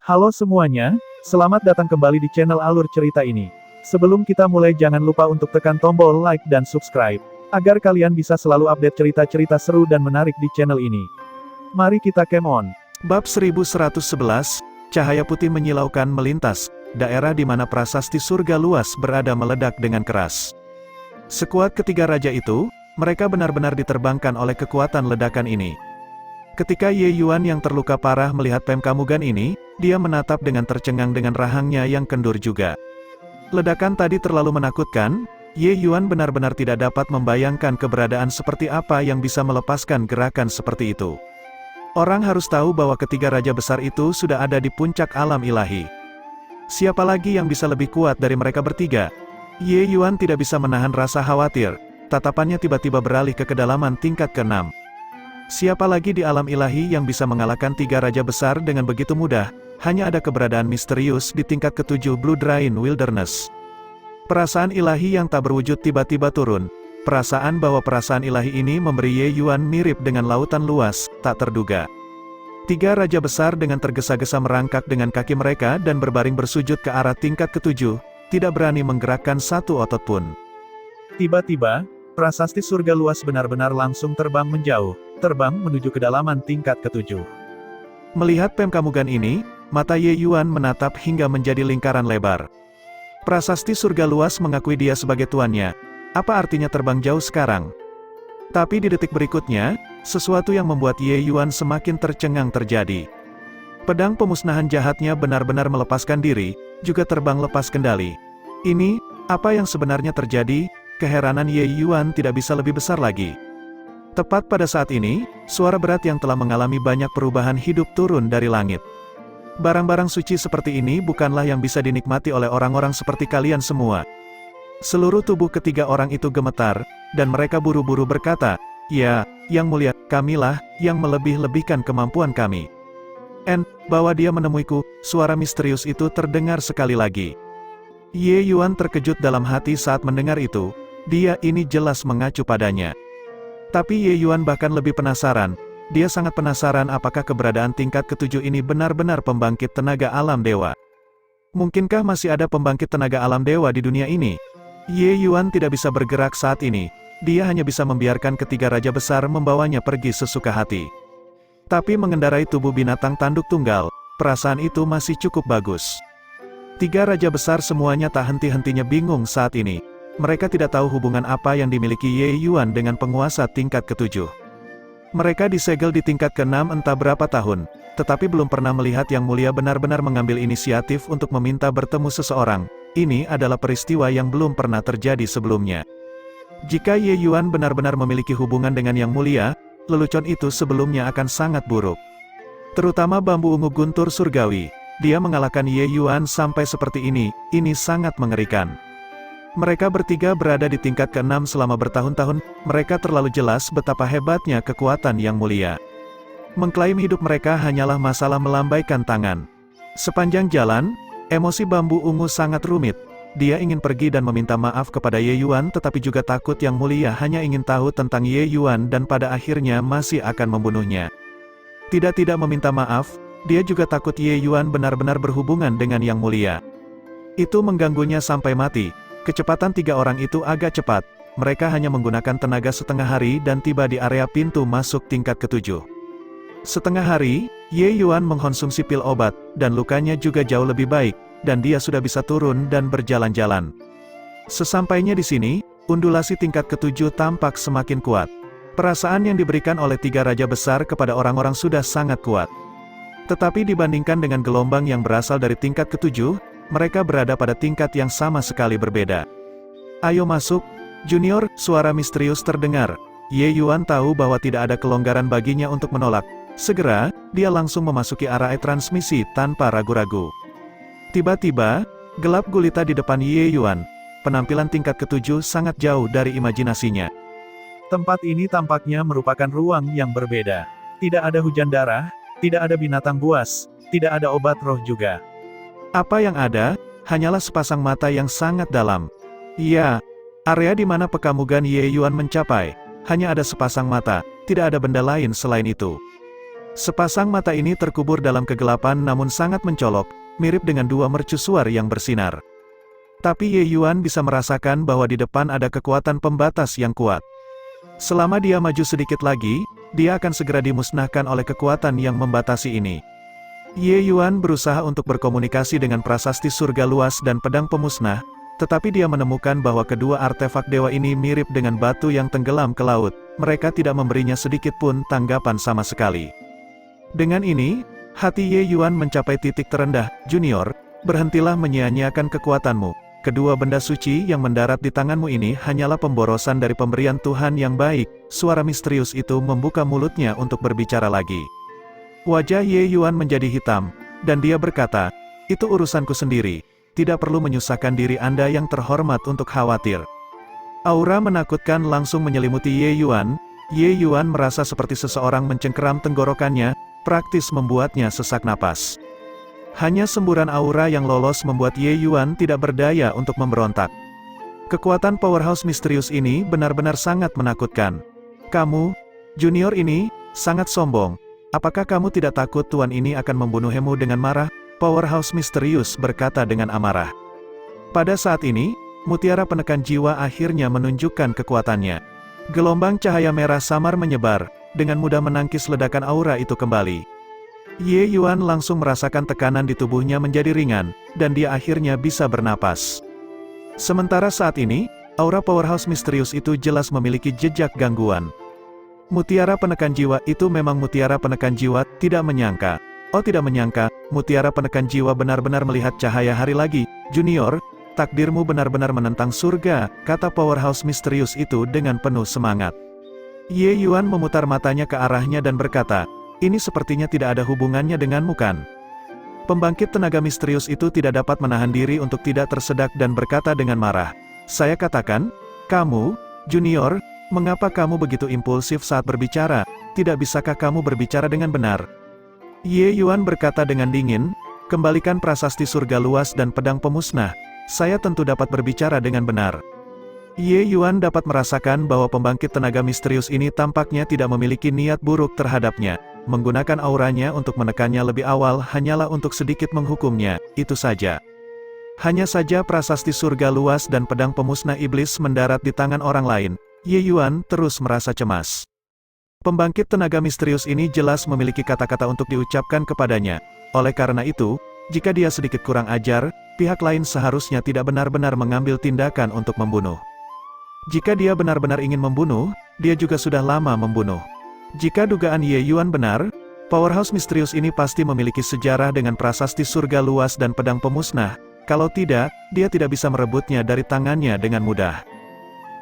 Halo semuanya, selamat datang kembali di channel Alur Cerita ini. Sebelum kita mulai jangan lupa untuk tekan tombol like dan subscribe, agar kalian bisa selalu update cerita-cerita seru dan menarik di channel ini. Mari kita game on. Bab 1111, cahaya putih menyilaukan melintas, daerah di mana prasasti surga luas berada meledak dengan keras. Sekuat ketiga raja itu, mereka benar-benar diterbangkan oleh kekuatan ledakan ini. Ketika Ye Yuan yang terluka parah melihat Pemkamugan ini, dia menatap dengan tercengang dengan rahangnya yang kendur juga. Ledakan tadi terlalu menakutkan, Ye Yuan benar-benar tidak dapat membayangkan keberadaan seperti apa yang bisa melepaskan gerakan seperti itu. Orang harus tahu bahwa ketiga raja besar itu sudah ada di puncak alam ilahi. Siapa lagi yang bisa lebih kuat dari mereka bertiga? Ye Yuan tidak bisa menahan rasa khawatir, tatapannya tiba-tiba beralih ke kedalaman tingkat ke-6. Siapa lagi di alam ilahi yang bisa mengalahkan tiga raja besar dengan begitu mudah? Hanya ada keberadaan misterius di tingkat ke-7 Blue Drain Wilderness. Perasaan ilahi yang tak berwujud tiba-tiba turun. Perasaan bahwa perasaan ilahi ini memberi Ye Yuan mirip dengan lautan luas, tak terduga. Tiga raja besar dengan tergesa-gesa merangkak dengan kaki mereka dan berbaring bersujud ke arah tingkat ke-7, tidak berani menggerakkan satu otot pun. Tiba-tiba, prasasti surga luas benar-benar langsung terbang menjauh, terbang menuju kedalaman tingkat ke-7. Melihat Pemkamugan ini, mata Ye Yuan menatap hingga menjadi lingkaran lebar. Prasasti surga luas mengakui dia sebagai tuannya. Apa artinya terbang jauh sekarang? Tapi di detik berikutnya, sesuatu yang membuat Ye Yuan semakin tercengang terjadi. Pedang pemusnahan jahatnya benar-benar melepaskan diri, juga terbang lepas kendali. Ini, apa yang sebenarnya terjadi? Keheranan Ye Yuan tidak bisa lebih besar lagi. Tepat pada saat ini, suara berat yang telah mengalami banyak perubahan hidup turun dari langit. Barang-barang suci seperti ini bukanlah yang bisa dinikmati oleh orang-orang seperti kalian semua. Seluruh tubuh ketiga orang itu gemetar, dan mereka buru-buru berkata, "Ya, Yang Mulia, kamilah, yang melebih-lebihkan kemampuan kami." Bahwa dia menemuiku, suara misterius itu terdengar sekali lagi. Ye Yuan terkejut dalam hati saat mendengar itu, dia ini jelas mengacu padanya. Tapi Ye Yuan bahkan lebih penasaran, dia sangat penasaran apakah keberadaan tingkat ke-7 ini benar-benar pembangkit tenaga alam dewa. Mungkinkah masih ada pembangkit tenaga alam dewa di dunia ini? Ye Yuan tidak bisa bergerak saat ini, dia hanya bisa membiarkan ketiga raja besar membawanya pergi sesuka hati. Tapi mengendarai tubuh binatang tanduk tunggal, perasaan itu masih cukup bagus. Tiga raja besar semuanya tak henti-hentinya bingung saat ini. Mereka tidak tahu hubungan apa yang dimiliki Ye Yuan dengan penguasa tingkat ke-7. Mereka disegel di tingkat ke-6 entah berapa tahun, tetapi belum pernah melihat Yang Mulia benar-benar mengambil inisiatif untuk meminta bertemu seseorang. Ini adalah peristiwa yang belum pernah terjadi sebelumnya. Jika Ye Yuan benar-benar memiliki hubungan dengan Yang Mulia, lelucon itu sebelumnya akan sangat buruk. Terutama bambu ungu guntur surgawi. Dia mengalahkan Ye Yuan sampai seperti ini sangat mengerikan. Mereka bertiga berada di tingkat ke-6 selama bertahun-tahun, mereka terlalu jelas betapa hebatnya kekuatan Yang Mulia. Mengklaim hidup mereka hanyalah masalah melambaikan tangan. Sepanjang jalan, emosi bambu ungu sangat rumit. Dia ingin pergi dan meminta maaf kepada Ye Yuan tetapi juga takut Yang Mulia hanya ingin tahu tentang Ye Yuan dan pada akhirnya masih akan membunuhnya. Tidak meminta maaf, dia juga takut Ye Yuan benar-benar berhubungan dengan Yang Mulia. Itu mengganggunya sampai mati. Kecepatan tiga orang itu agak cepat, mereka hanya menggunakan tenaga setengah hari dan tiba di area pintu masuk tingkat ke-7. Setengah hari, Ye Yuan mengkonsumsi pil obat, dan lukanya juga jauh lebih baik, dan dia sudah bisa turun dan berjalan-jalan. Sesampainya di sini, undulasi tingkat ke-7 tampak semakin kuat. Perasaan yang diberikan oleh tiga raja besar kepada orang-orang sudah sangat kuat. Tetapi dibandingkan dengan gelombang yang berasal dari tingkat ke-7, mereka berada pada tingkat yang sama sekali berbeda. "Ayo masuk, Junior," suara misterius terdengar. Ye Yuan tahu bahwa tidak ada kelonggaran baginya untuk menolak. Segera, dia langsung memasuki area transmisi tanpa ragu-ragu. Tiba-tiba, gelap gulita di depan Ye Yuan. Penampilan tingkat ke-7 sangat jauh dari imajinasinya. Tempat ini tampaknya merupakan ruang yang berbeda. Tidak ada hujan darah, tidak ada binatang buas, tidak ada obat roh juga. Apa yang ada, hanyalah sepasang mata yang sangat dalam. Iya, area di mana Pekamugan Ye Yuan mencapai, hanya ada sepasang mata, tidak ada benda lain selain itu. Sepasang mata ini terkubur dalam kegelapan namun sangat mencolok, mirip dengan dua mercusuar yang bersinar. Tapi Ye Yuan bisa merasakan bahwa di depan ada kekuatan pembatas yang kuat. Selama dia maju sedikit lagi, dia akan segera dimusnahkan oleh kekuatan yang membatasi ini. Ye Yuan berusaha untuk berkomunikasi dengan prasasti surga luas dan pedang pemusnah, tetapi dia menemukan bahwa kedua artefak dewa ini mirip dengan batu yang tenggelam ke laut, mereka tidak memberinya sedikit pun tanggapan sama sekali. Dengan ini, hati Ye Yuan mencapai titik terendah. Junior, berhentilah menyia-nyiakan kekuatanmu. Kedua benda suci yang mendarat di tanganmu ini hanyalah pemborosan dari pemberian Tuhan yang baik. Suara misterius itu membuka mulutnya untuk berbicara lagi. Wajah Ye Yuan menjadi hitam, dan dia berkata, "Itu urusanku sendiri, tidak perlu menyusahkan diri Anda yang terhormat untuk khawatir." Aura menakutkan langsung menyelimuti Ye Yuan. Ye Yuan merasa seperti seseorang mencengkeram tenggorokannya, praktis membuatnya sesak napas. Hanya semburan aura yang lolos membuat Ye Yuan tidak berdaya untuk memberontak. Kekuatan powerhouse misterius ini benar-benar sangat menakutkan. Kamu, junior ini, sangat sombong. Apakah kamu tidak takut tuan ini akan membunuhmu dengan marah? Powerhouse misterius berkata dengan amarah. Pada saat ini, mutiara penekan jiwa akhirnya menunjukkan kekuatannya. Gelombang cahaya merah samar menyebar, dengan mudah menangkis ledakan aura itu kembali. Ye Yuan langsung merasakan tekanan di tubuhnya menjadi ringan, dan dia akhirnya bisa bernapas. Sementara saat ini, aura powerhouse misterius itu jelas memiliki jejak gangguan. Mutiara penekan jiwa itu memang mutiara penekan jiwa, tidak menyangka. Oh tidak menyangka, mutiara penekan jiwa benar-benar melihat cahaya hari lagi. Junior, takdirmu benar-benar menentang surga, kata powerhouse misterius itu dengan penuh semangat. Ye Yuan memutar matanya ke arahnya dan berkata, "Ini sepertinya tidak ada hubungannya denganmu kan?" Pembangkit tenaga misterius itu tidak dapat menahan diri untuk tidak tersedak dan berkata dengan marah, "Saya katakan, kamu, junior, mengapa kamu begitu impulsif saat berbicara? Tidak bisakah kamu berbicara dengan benar?" Ye Yuan berkata dengan dingin, "Kembalikan prasasti surga luas dan pedang pemusnah, saya tentu dapat berbicara dengan benar." Ye Yuan dapat merasakan bahwa pembangkit tenaga misterius ini tampaknya tidak memiliki niat buruk terhadapnya. Menggunakan auranya untuk menekannya lebih awal hanyalah untuk sedikit menghukumnya, itu saja. Hanya saja prasasti surga luas dan pedang pemusnah iblis mendarat di tangan orang lain. Ye Yuan terus merasa cemas. Pembangkit tenaga misterius ini jelas memiliki kata-kata untuk diucapkan kepadanya. Oleh karena itu, jika dia sedikit kurang ajar, pihak lain seharusnya tidak benar-benar mengambil tindakan untuk membunuh. Jika dia benar-benar ingin membunuh, dia juga sudah lama membunuh. Jika dugaan Ye Yuan benar, powerhouse misterius ini pasti memiliki sejarah dengan prasasti surga luas dan pedang pemusnah. Kalau tidak, dia tidak bisa merebutnya dari tangannya dengan mudah.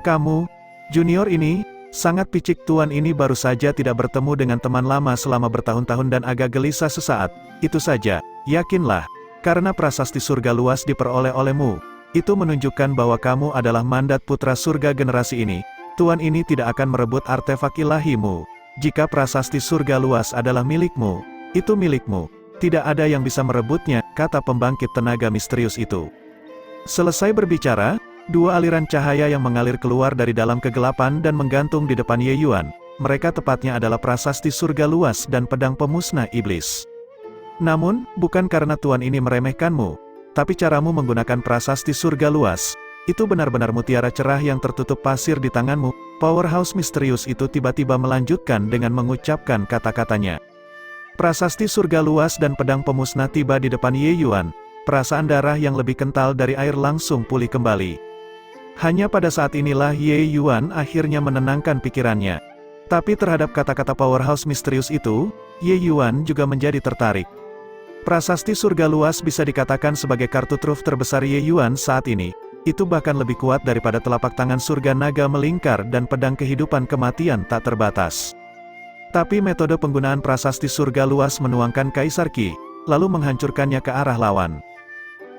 Kamu, junior ini, sangat picik. Tuan ini baru saja tidak bertemu dengan teman lama selama bertahun-tahun dan agak gelisah sesaat. Itu saja, yakinlah, karena prasasti surga luas diperoleh olehmu. Itu menunjukkan bahwa kamu adalah mandat putra surga generasi ini. Tuan ini tidak akan merebut artefak ilahimu. Jika prasasti surga luas adalah milikmu, itu milikmu. Tidak ada yang bisa merebutnya, kata pembangkit tenaga misterius itu. Selesai berbicara, dua aliran cahaya yang mengalir keluar dari dalam kegelapan dan menggantung di depan Ye Yuan. Mereka tepatnya adalah prasasti surga luas dan pedang pemusnah iblis. Namun, bukan karena tuan ini meremehkanmu, tapi caramu menggunakan prasasti surga luas, itu benar-benar mutiara cerah yang tertutup pasir di tanganmu. Powerhouse misterius itu tiba-tiba melanjutkan dengan mengucapkan kata-katanya. Prasasti surga luas dan pedang pemusnah tiba di depan Ye Yuan. Perasaan darah yang lebih kental dari air langsung pulih kembali. Hanya pada saat inilah Ye Yuan akhirnya menenangkan pikirannya. Tapi terhadap kata-kata powerhouse misterius itu, Ye Yuan juga menjadi tertarik. Prasasti surga luas bisa dikatakan sebagai kartu truf terbesar Ye Yuan saat ini. Itu bahkan lebih kuat daripada telapak tangan surga naga melingkar dan pedang kehidupan kematian tak terbatas. Tapi metode penggunaan prasasti surga luas menuangkan Kaisar Qi, lalu menghancurkannya ke arah lawan.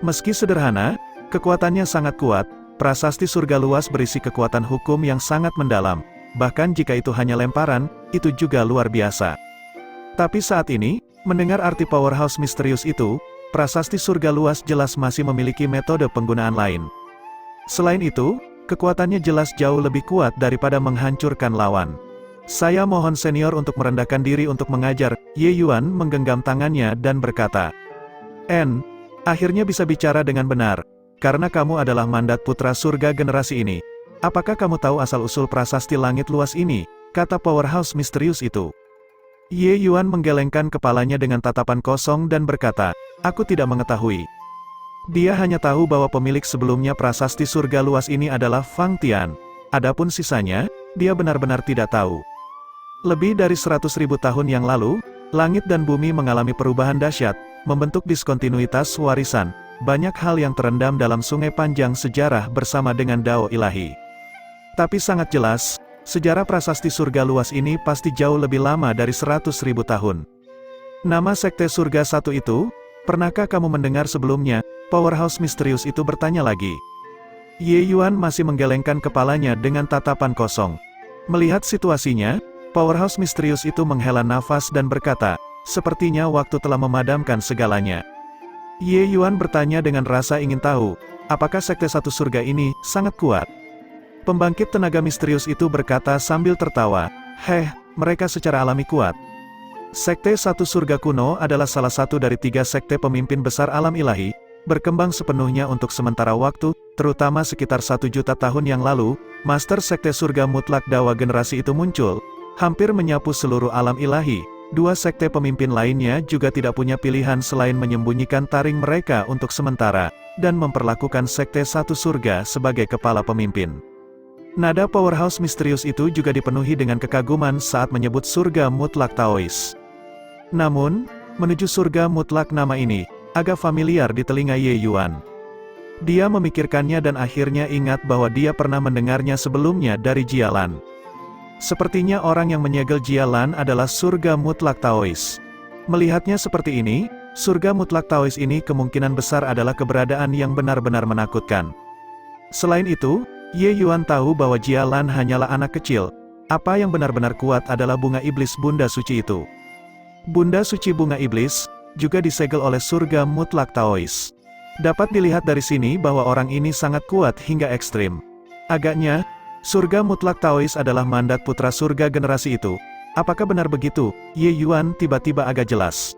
Meski sederhana, kekuatannya sangat kuat. Prasasti surga luas berisi kekuatan hukum yang sangat mendalam. Bahkan jika itu hanya lemparan, itu juga luar biasa. Tapi saat ini, mendengar arti powerhouse misterius itu, prasasti surga luas jelas masih memiliki metode penggunaan lain. Selain itu, kekuatannya jelas jauh lebih kuat daripada menghancurkan lawan. Saya mohon senior untuk merendahkan diri untuk mengajar. Ye Yuan menggenggam tangannya dan berkata, "En, akhirnya bisa bicara dengan benar. Karena kamu adalah mandat putra surga generasi ini. Apakah kamu tahu asal-usul prasasti langit luas ini?" kata powerhouse misterius itu. Ye Yuan menggelengkan kepalanya dengan tatapan kosong dan berkata, "Aku tidak mengetahui." Dia hanya tahu bahwa pemilik sebelumnya prasasti surga luas ini adalah Fang Tian. Adapun sisanya, dia benar-benar tidak tahu. Lebih dari 100.000 tahun yang lalu, langit dan bumi mengalami perubahan dahsyat, membentuk diskontinuitas warisan. Banyak hal yang terendam dalam sungai panjang sejarah bersama dengan Dao ilahi. Tapi sangat jelas, sejarah prasasti surga luas ini pasti jauh lebih lama dari 100.000 tahun. Nama sekte surga satu itu, pernahkah kamu mendengar sebelumnya? Powerhouse misterius itu bertanya lagi. Ye Yuan masih menggelengkan kepalanya dengan tatapan kosong. Melihat situasinya, powerhouse misterius itu menghela nafas dan berkata, "Sepertinya waktu telah memadamkan segalanya." Ye Yuan bertanya dengan rasa ingin tahu, apakah sekte satu surga ini sangat kuat? Pembangkit tenaga misterius itu berkata sambil tertawa, mereka secara alami kuat. Sekte satu surga kuno adalah salah satu dari 3 sekte pemimpin besar alam ilahi, berkembang sepenuhnya untuk sementara waktu, terutama sekitar 1 juta tahun yang lalu, Master Sekte Surga Mutlak Dawa generasi itu muncul, hampir menyapu seluruh alam ilahi. 2 sekte pemimpin lainnya juga tidak punya pilihan selain menyembunyikan taring mereka untuk sementara, dan memperlakukan Sekte Satu Surga sebagai kepala pemimpin. Nada powerhouse misterius itu juga dipenuhi dengan kekaguman saat menyebut surga mutlak Taois. Namun, menuju surga mutlak nama ini, agak familiar di telinga Ye Yuan. Dia memikirkannya dan akhirnya ingat bahwa dia pernah mendengarnya sebelumnya dari Jialan. Sepertinya orang yang menyegel Jialan adalah surga mutlak Taois. Melihatnya seperti ini, surga mutlak Taois ini kemungkinan besar adalah keberadaan yang benar-benar menakutkan. Selain itu, Ye Yuan tahu bahwa Jialan hanyalah anak kecil. Apa yang benar-benar kuat adalah bunga iblis Bunda Suci itu. Bunda Suci bunga iblis juga disegel oleh surga mutlak Taois. Dapat dilihat dari sini bahwa orang ini sangat kuat hingga ekstrim. Agaknya, surga mutlak Taois adalah mandat putra surga generasi itu. Apakah benar begitu? Ye Yuan tiba-tiba agak jelas.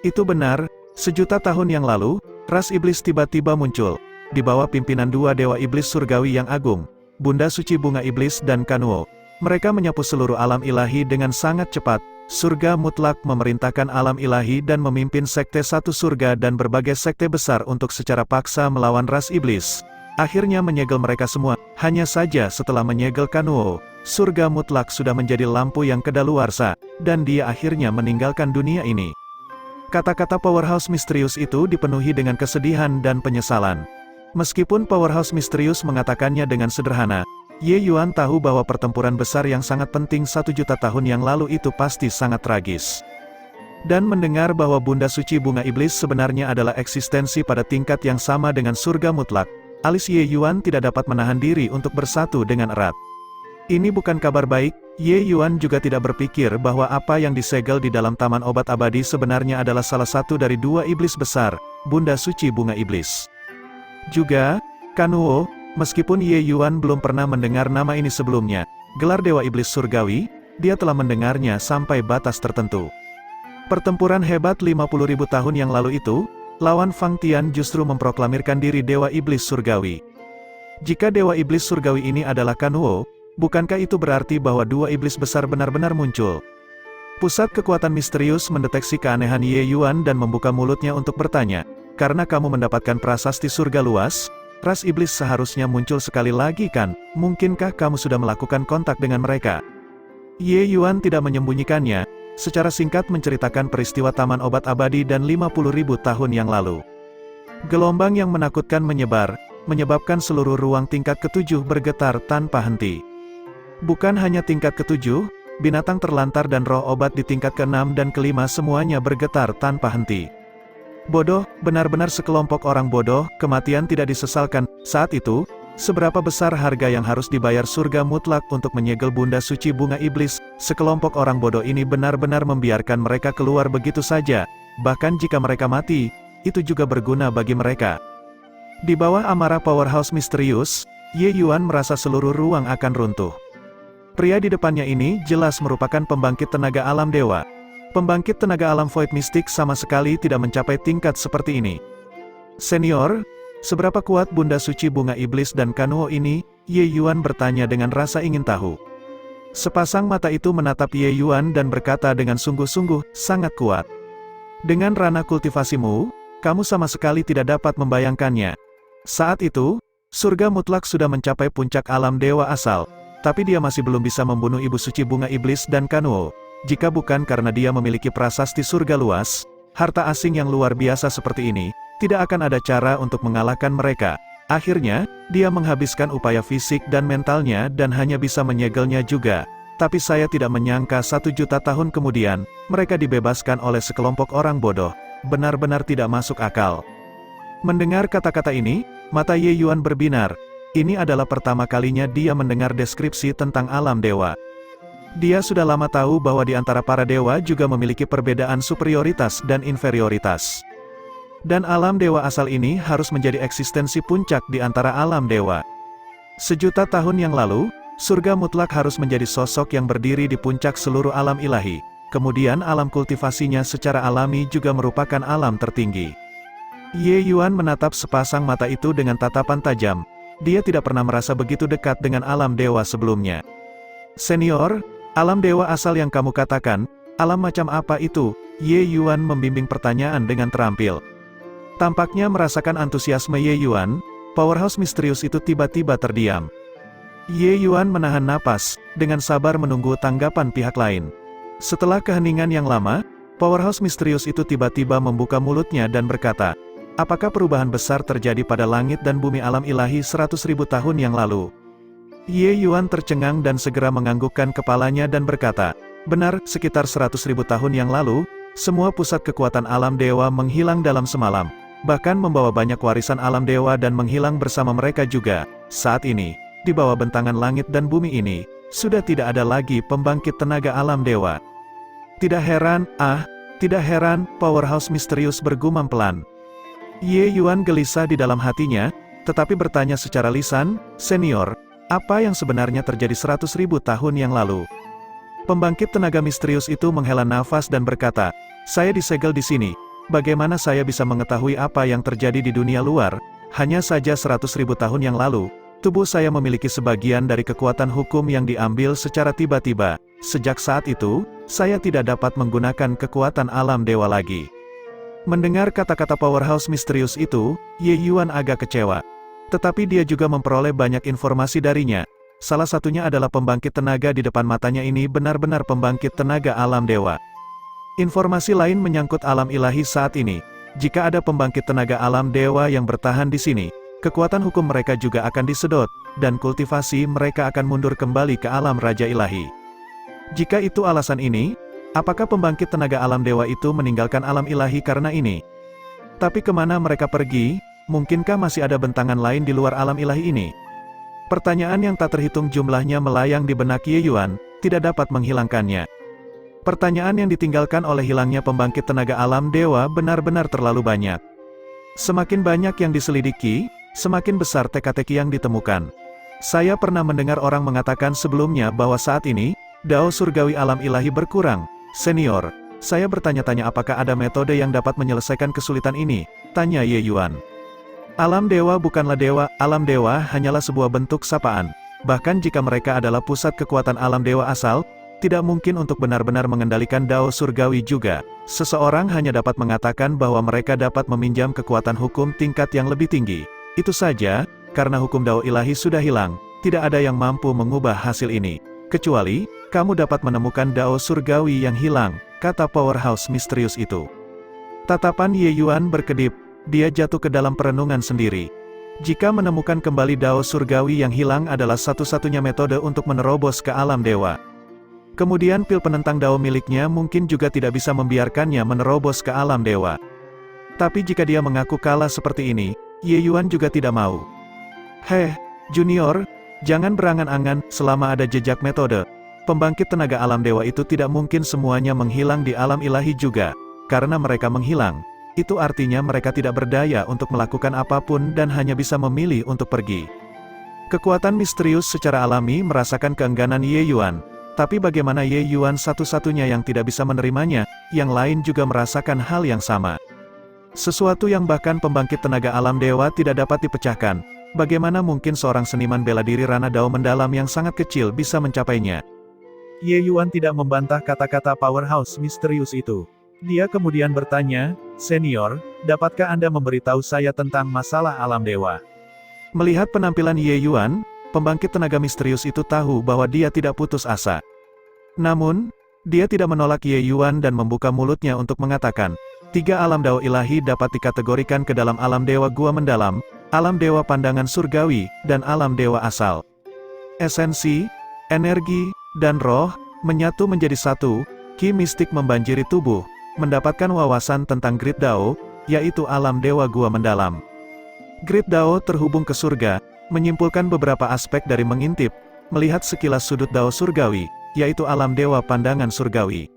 Itu benar, 1 juta tahun yang lalu, ras iblis tiba-tiba muncul. Di bawah pimpinan 2 dewa iblis surgawi yang agung, Bunda Suci bunga iblis dan Kanuo. Mereka menyapu seluruh alam ilahi dengan sangat cepat. Surga mutlak memerintahkan alam ilahi dan memimpin sekte satu surga dan berbagai sekte besar untuk secara paksa melawan ras iblis. Akhirnya menyegel mereka semua. Hanya saja setelah menyegel Kanuo, surga mutlak sudah menjadi lampu yang kedaluarsa, dan dia akhirnya meninggalkan dunia ini. Kata-kata powerhouse misterius itu dipenuhi dengan kesedihan dan penyesalan. Meskipun powerhouse misterius mengatakannya dengan sederhana, Ye Yuan tahu bahwa pertempuran besar yang sangat penting 1 juta tahun yang lalu itu pasti sangat tragis. Dan mendengar bahwa Bunda Suci bunga iblis sebenarnya adalah eksistensi pada tingkat yang sama dengan surga mutlak, alis Ye Yuan tidak dapat menahan diri untuk bersatu dengan erat. Ini bukan kabar baik. Ye Yuan juga tidak berpikir bahwa apa yang disegel di dalam taman obat abadi sebenarnya adalah salah satu dari 2 iblis besar, Bunda Suci bunga iblis. Juga, Kanuo. Meskipun Ye Yuan belum pernah mendengar nama ini sebelumnya, gelar Dewa Iblis Surgawi, dia telah mendengarnya sampai batas tertentu. Pertempuran hebat 50.000 tahun yang lalu itu, lawan Fang Tian justru memproklamirkan diri Dewa Iblis Surgawi. Jika Dewa Iblis Surgawi ini adalah Kanuo, bukankah itu berarti bahwa 2 iblis besar benar-benar muncul? Pusat kekuatan misterius mendeteksi keanehan Ye Yuan dan membuka mulutnya untuk bertanya, "Karena kamu mendapatkan prasasti surga luas, ras iblis seharusnya muncul sekali lagi kan? Mungkinkah kamu sudah melakukan kontak dengan mereka?" Ye Yuan tidak menyembunyikannya, secara singkat menceritakan peristiwa Taman Obat Abadi dan 50.000 tahun yang lalu. Gelombang yang menakutkan menyebar, menyebabkan seluruh ruang tingkat ke-7 bergetar tanpa henti. Bukan hanya tingkat ke-7, binatang terlantar dan roh obat di tingkat ke-6 dan ke-5 semuanya bergetar tanpa henti. Bodoh, benar-benar sekelompok orang bodoh, kematian tidak disesalkan. Saat itu, seberapa besar harga yang harus dibayar surga mutlak untuk menyegel Bunda Suci bunga iblis? Sekelompok orang bodoh ini benar-benar membiarkan mereka keluar begitu saja. Bahkan jika mereka mati, itu juga berguna bagi mereka. Di bawah amarah powerhouse misterius, Ye Yuan merasa seluruh ruang akan runtuh. Pria di depannya ini jelas merupakan pembangkit tenaga alam dewa. Pembangkit tenaga alam Void Mystic sama sekali tidak mencapai tingkat seperti ini. Senior, seberapa kuat Bunda Suci Bunga Iblis dan Kanuo ini? Ye Yuan bertanya dengan rasa ingin tahu. Sepasang mata itu menatap Ye Yuan dan berkata dengan sungguh-sungguh, sangat kuat. Dengan ranah kultivasimu, kamu sama sekali tidak dapat membayangkannya. Saat itu, surga mutlak sudah mencapai puncak alam dewa asal, tapi dia masih belum bisa membunuh Ibu Suci Bunga Iblis dan Kanuo. Jika bukan karena dia memiliki prasasti surga luas, harta asing yang luar biasa seperti ini, tidak akan ada cara untuk mengalahkan mereka. Akhirnya, dia menghabiskan upaya fisik dan mentalnya dan hanya bisa menyegelnya juga. Tapi saya tidak menyangka 1 juta tahun kemudian, mereka dibebaskan oleh sekelompok orang bodoh. Benar-benar tidak masuk akal. Mendengar kata-kata ini, mata Ye Yuan berbinar. Ini adalah pertama kalinya dia mendengar deskripsi tentang alam dewa. Dia sudah lama tahu bahwa di antara para dewa juga memiliki perbedaan superioritas dan inferioritas. Dan alam dewa asal ini harus menjadi eksistensi puncak di antara alam dewa. Sejuta tahun yang lalu, surga mutlak harus menjadi sosok yang berdiri di puncak seluruh alam ilahi. Kemudian alam kultivasinya secara alami juga merupakan alam tertinggi. Ye Yuan menatap sepasang mata itu dengan tatapan tajam. Dia tidak pernah merasa begitu dekat dengan alam dewa sebelumnya. Senior, alam dewa asal yang kamu katakan, alam macam apa itu? Ye Yuan membimbing pertanyaan dengan terampil. Tampaknya merasakan antusiasme Ye Yuan, powerhouse misterius itu tiba-tiba terdiam. Ye Yuan menahan napas, dengan sabar menunggu tanggapan pihak lain. Setelah keheningan yang lama, powerhouse misterius itu tiba-tiba membuka mulutnya dan berkata, apakah perubahan besar terjadi pada langit dan bumi alam ilahi 100.000 tahun yang lalu? Ye Yuan tercengang dan segera menganggukkan kepalanya dan berkata, benar, sekitar 100.000 tahun yang lalu, semua pusat kekuatan alam dewa menghilang dalam semalam, bahkan membawa banyak warisan alam dewa dan menghilang bersama mereka juga. Saat ini, di bawah bentangan langit dan bumi ini, sudah tidak ada lagi pembangkit tenaga alam dewa. Tidak heran, powerhouse misterius bergumam pelan. Ye Yuan gelisah di dalam hatinya, tetapi bertanya secara lisan, senior, apa yang sebenarnya terjadi 100.000 tahun yang lalu? Pembangkit tenaga misterius itu menghela nafas dan berkata, saya disegel di sini. Bagaimana saya bisa mengetahui apa yang terjadi di dunia luar? Hanya saja 100.000 tahun yang lalu, tubuh saya memiliki sebagian dari kekuatan hukum yang diambil secara tiba-tiba. Sejak saat itu, saya tidak dapat menggunakan kekuatan alam dewa lagi. Mendengar kata-kata powerhouse misterius itu, Ye Yuan agak kecewa. Tetapi dia juga memperoleh banyak informasi darinya. Salah satunya adalah pembangkit tenaga di depan matanya ini benar-benar pembangkit tenaga alam dewa. Informasi lain menyangkut alam ilahi saat ini. Jika ada pembangkit tenaga alam dewa yang bertahan di sini, kekuatan hukum mereka juga akan disedot, dan kultivasi mereka akan mundur kembali ke alam raja ilahi. Jika itu alasan ini, apakah pembangkit tenaga alam dewa itu meninggalkan alam ilahi karena ini? Tapi kemana mereka pergi? Mungkinkah masih ada bentangan lain di luar alam ilahi ini? Pertanyaan yang tak terhitung jumlahnya melayang di benak Ye Yuan, tidak dapat menghilangkannya. Pertanyaan yang ditinggalkan oleh hilangnya pembangkit tenaga alam dewa benar-benar terlalu banyak. Semakin banyak yang diselidiki, semakin besar teka-teki yang ditemukan. Saya pernah mendengar orang mengatakan sebelumnya bahwa saat ini, dao surgawi alam ilahi berkurang. Senior, saya bertanya-tanya apakah ada metode yang dapat menyelesaikan kesulitan ini? Tanya Ye Yuan. Alam dewa bukanlah dewa, alam dewa hanyalah sebuah bentuk sapaan. Bahkan jika mereka adalah pusat kekuatan alam dewa asal, tidak mungkin untuk benar-benar mengendalikan dao surgawi juga. Seseorang hanya dapat mengatakan bahwa mereka dapat meminjam kekuatan hukum tingkat yang lebih tinggi. Itu saja, karena hukum dao ilahi sudah hilang, tidak ada yang mampu mengubah hasil ini. Kecuali, kamu dapat menemukan dao surgawi yang hilang, kata powerhouse misterius itu. Tatapan Ye Yuan berkedip, dia jatuh ke dalam perenungan sendiri. Jika menemukan kembali dao surgawi yang hilang adalah satu-satunya metode untuk menerobos ke alam dewa. Kemudian pil penentang dao miliknya mungkin juga tidak bisa membiarkannya menerobos ke alam dewa. Tapi jika dia mengaku kalah seperti ini, Ye Yuan juga tidak mau. Heh, junior, jangan berangan-angan, selama ada jejak metode. Pembangkit tenaga alam dewa itu tidak mungkin semuanya menghilang di alam ilahi juga. Karena mereka menghilang, itu artinya mereka tidak berdaya untuk melakukan apapun dan hanya bisa memilih untuk pergi. Kekuatan misterius secara alami merasakan keengganan Ye Yuan. Tapi bagaimana Ye Yuan satu-satunya yang tidak bisa menerimanya, yang lain juga merasakan hal yang sama. Sesuatu yang bahkan pembangkit tenaga alam dewa tidak dapat dipecahkan. Bagaimana mungkin seorang seniman bela diri ranah dao mendalam yang sangat kecil bisa mencapainya? Ye Yuan tidak membantah kata-kata powerhouse misterius itu. Dia kemudian bertanya, "Senior, dapatkah Anda memberitahu saya tentang masalah alam dewa?" Melihat penampilan Ye Yuan, pembangkit tenaga misterius itu tahu bahwa dia tidak putus asa. Namun, dia tidak menolak Ye Yuan dan membuka mulutnya untuk mengatakan, 3 alam dao ilahi dapat dikategorikan ke dalam alam dewa gua mendalam, alam dewa pandangan surgawi, dan alam dewa asal. Esensi, energi, dan roh, menyatu menjadi satu, ki mistik membanjiri tubuh, mendapatkan wawasan tentang Grid Dao, yaitu alam dewa gua mendalam. Grid Dao terhubung ke surga, menyimpulkan beberapa aspek dari mengintip, melihat sekilas sudut Dao surgawi, yaitu alam dewa pandangan surgawi.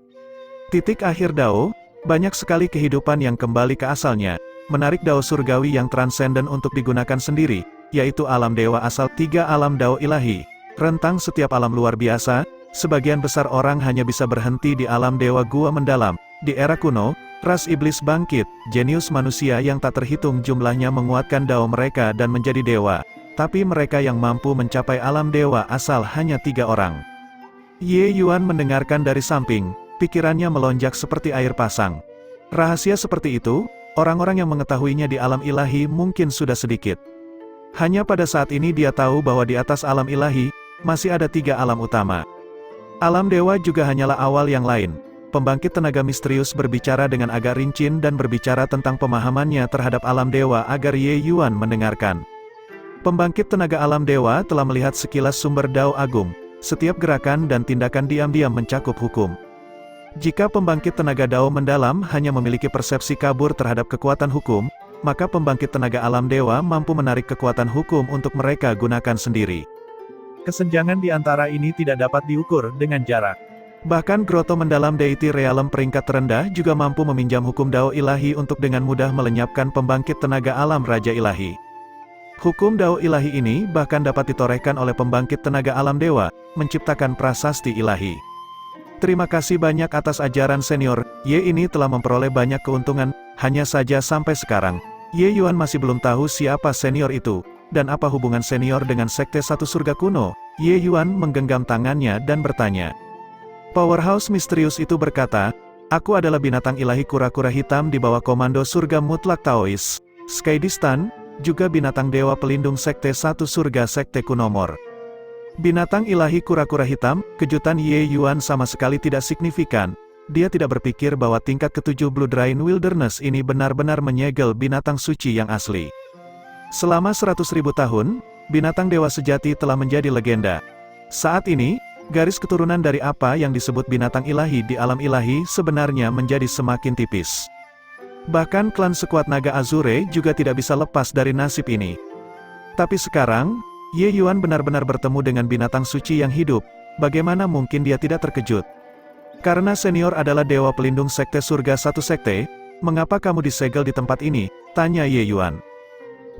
Titik akhir Dao, banyak sekali kehidupan yang kembali ke asalnya, menarik Dao surgawi yang transenden untuk digunakan sendiri, yaitu alam dewa asal 3 alam Dao ilahi. Rentang setiap alam luar biasa, sebagian besar orang hanya bisa berhenti di alam dewa gua mendalam. Di era kuno, ras iblis bangkit, jenius manusia yang tak terhitung jumlahnya menguatkan Dao mereka dan menjadi dewa. Tapi mereka yang mampu mencapai alam dewa asal hanya 3 orang. Ye Yuan mendengarkan dari samping. Pikirannya melonjak seperti air pasang. Rahasia seperti itu, orang-orang yang mengetahuinya di alam ilahi mungkin sudah sedikit. Hanya pada saat ini dia tahu bahwa di atas alam ilahi, masih ada 3 alam utama. Alam dewa juga hanyalah awal yang lain. Pembangkit tenaga misterius berbicara dengan agak rinci dan berbicara tentang pemahamannya terhadap alam dewa agar Ye Yuan mendengarkan. Pembangkit tenaga alam dewa telah melihat sekilas sumber Dao agung. Setiap gerakan dan tindakan diam-diam mencakup hukum. Jika pembangkit tenaga Dao mendalam hanya memiliki persepsi kabur terhadap kekuatan hukum, maka pembangkit tenaga alam dewa mampu menarik kekuatan hukum untuk mereka gunakan sendiri. Kesenjangan di antara ini tidak dapat diukur dengan jarak. Bahkan Groto mendalam Deity Realm peringkat terendah juga mampu meminjam hukum Dao ilahi untuk dengan mudah melenyapkan pembangkit tenaga alam Raja Ilahi. Hukum Dao ilahi ini bahkan dapat ditorehkan oleh pembangkit tenaga alam dewa, menciptakan prasasti ilahi. Terima kasih banyak atas ajaran senior, Ye ini telah memperoleh banyak keuntungan, hanya saja sampai sekarang, Ye Yuan masih belum tahu siapa senior itu, dan apa hubungan senior dengan Sekte Satu Surga kuno. Ye Yuan menggenggam tangannya dan bertanya. Powerhouse misterius itu berkata, "Aku adalah binatang ilahi kura-kura hitam di bawah komando surga mutlak Taois, Skydistan, juga binatang dewa pelindung Sekte Satu Surga Sekte Kunomor." Binatang ilahi kura-kura hitam, kejutan Ye Yuan sama sekali tidak signifikan. Dia tidak berpikir bahwa tingkat ke-7 Blood Rain Wilderness ini benar-benar menyegel binatang suci yang asli. Selama 100.000 tahun, binatang dewa sejati telah menjadi legenda. Saat ini, garis keturunan dari apa yang disebut binatang ilahi di alam ilahi sebenarnya menjadi semakin tipis. Bahkan klan sekuat naga Azure juga tidak bisa lepas dari nasib ini. Tapi sekarang, Ye Yuan benar-benar bertemu dengan binatang suci yang hidup, bagaimana mungkin dia tidak terkejut? Karena senior adalah dewa pelindung Sekte Surga Satu Sekte, mengapa kamu disegel di tempat ini? Tanya Ye Yuan.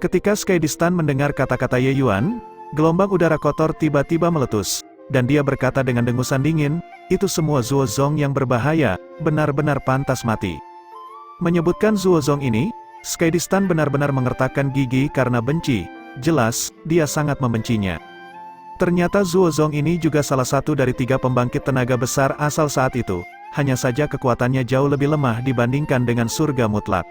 Ketika Skydistan mendengar kata-kata Ye Yuan, gelombang udara kotor tiba-tiba meletus, dan dia berkata dengan dengusan dingin, itu semua Zuozong yang berbahaya, benar-benar pantas mati. Menyebutkan Zuozong ini, Skydistan benar-benar mengertakkan gigi karena benci. Jelas, dia sangat membencinya. Ternyata Zuozong ini juga salah satu dari 3 pembangkit tenaga besar asal saat itu, hanya saja kekuatannya jauh lebih lemah dibandingkan dengan surga mutlak.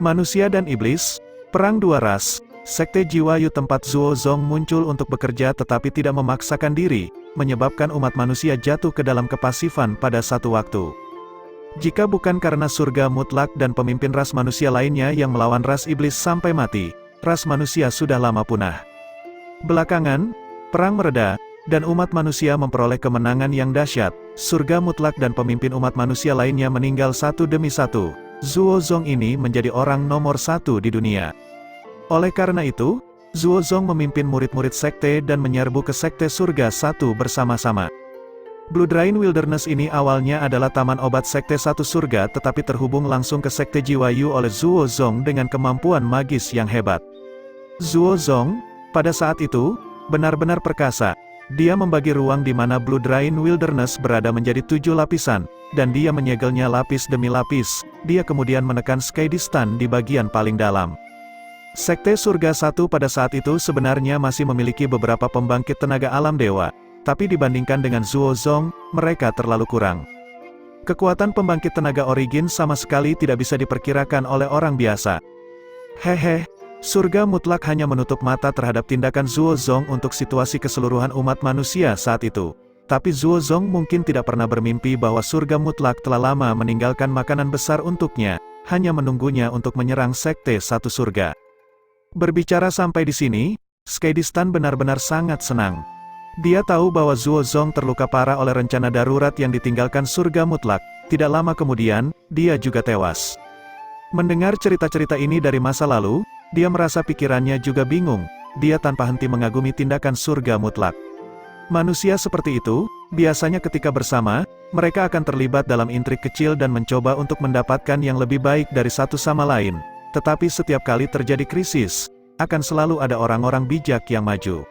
Manusia dan iblis, perang 2 ras, Sekte Jiwa Yu tempat Zuozong muncul untuk bekerja tetapi tidak memaksakan diri, menyebabkan umat manusia jatuh ke dalam kepasifan pada satu waktu. Jika bukan karena surga mutlak dan pemimpin ras manusia lainnya yang melawan ras iblis sampai mati, ras manusia sudah lama punah. Belakangan, perang mereda, dan umat manusia memperoleh kemenangan yang dahsyat. Surga mutlak dan pemimpin umat manusia lainnya meninggal satu demi satu. Zuozong ini menjadi orang nomor 1 di dunia. Oleh karena itu, Zuozong memimpin murid-murid sekte dan menyerbu ke Sekte Surga Satu bersama-sama. Blood Rain Wilderness ini awalnya adalah taman obat Sekte Satu Surga tetapi terhubung langsung ke Sekte Jiwa Yu oleh Zuozong dengan kemampuan magis yang hebat. Zuozong, pada saat itu, benar-benar perkasa. Dia membagi ruang di mana Blood Rain Wilderness berada menjadi 7 lapisan, dan dia menyegelnya lapis demi lapis. Dia kemudian menekan Skydistan di bagian paling dalam. Sekte Surga 1 pada saat itu sebenarnya masih memiliki beberapa pembangkit tenaga alam dewa, tapi dibandingkan dengan Zuozong, mereka terlalu kurang. Kekuatan pembangkit tenaga Origin sama sekali tidak bisa diperkirakan oleh orang biasa. Hehe. Surga mutlak hanya menutup mata terhadap tindakan Zuozong untuk situasi keseluruhan umat manusia saat itu. Tapi Zuozong mungkin tidak pernah bermimpi bahwa surga mutlak telah lama meninggalkan makanan besar untuknya, hanya menunggunya untuk menyerang Sekte Satu Surga. Berbicara sampai di sini, Skydistan benar-benar sangat senang. Dia tahu bahwa Zuozong terluka parah oleh rencana darurat yang ditinggalkan surga mutlak. Tidak lama kemudian, dia juga tewas. Mendengar cerita-cerita ini dari masa lalu, dia merasa pikirannya juga bingung. Dia tanpa henti mengagumi tindakan surga mutlak. Manusia seperti itu, biasanya ketika bersama, mereka akan terlibat dalam intrik kecil dan mencoba untuk mendapatkan yang lebih baik dari satu sama lain. Tetapi setiap kali terjadi krisis, akan selalu ada orang-orang bijak yang maju.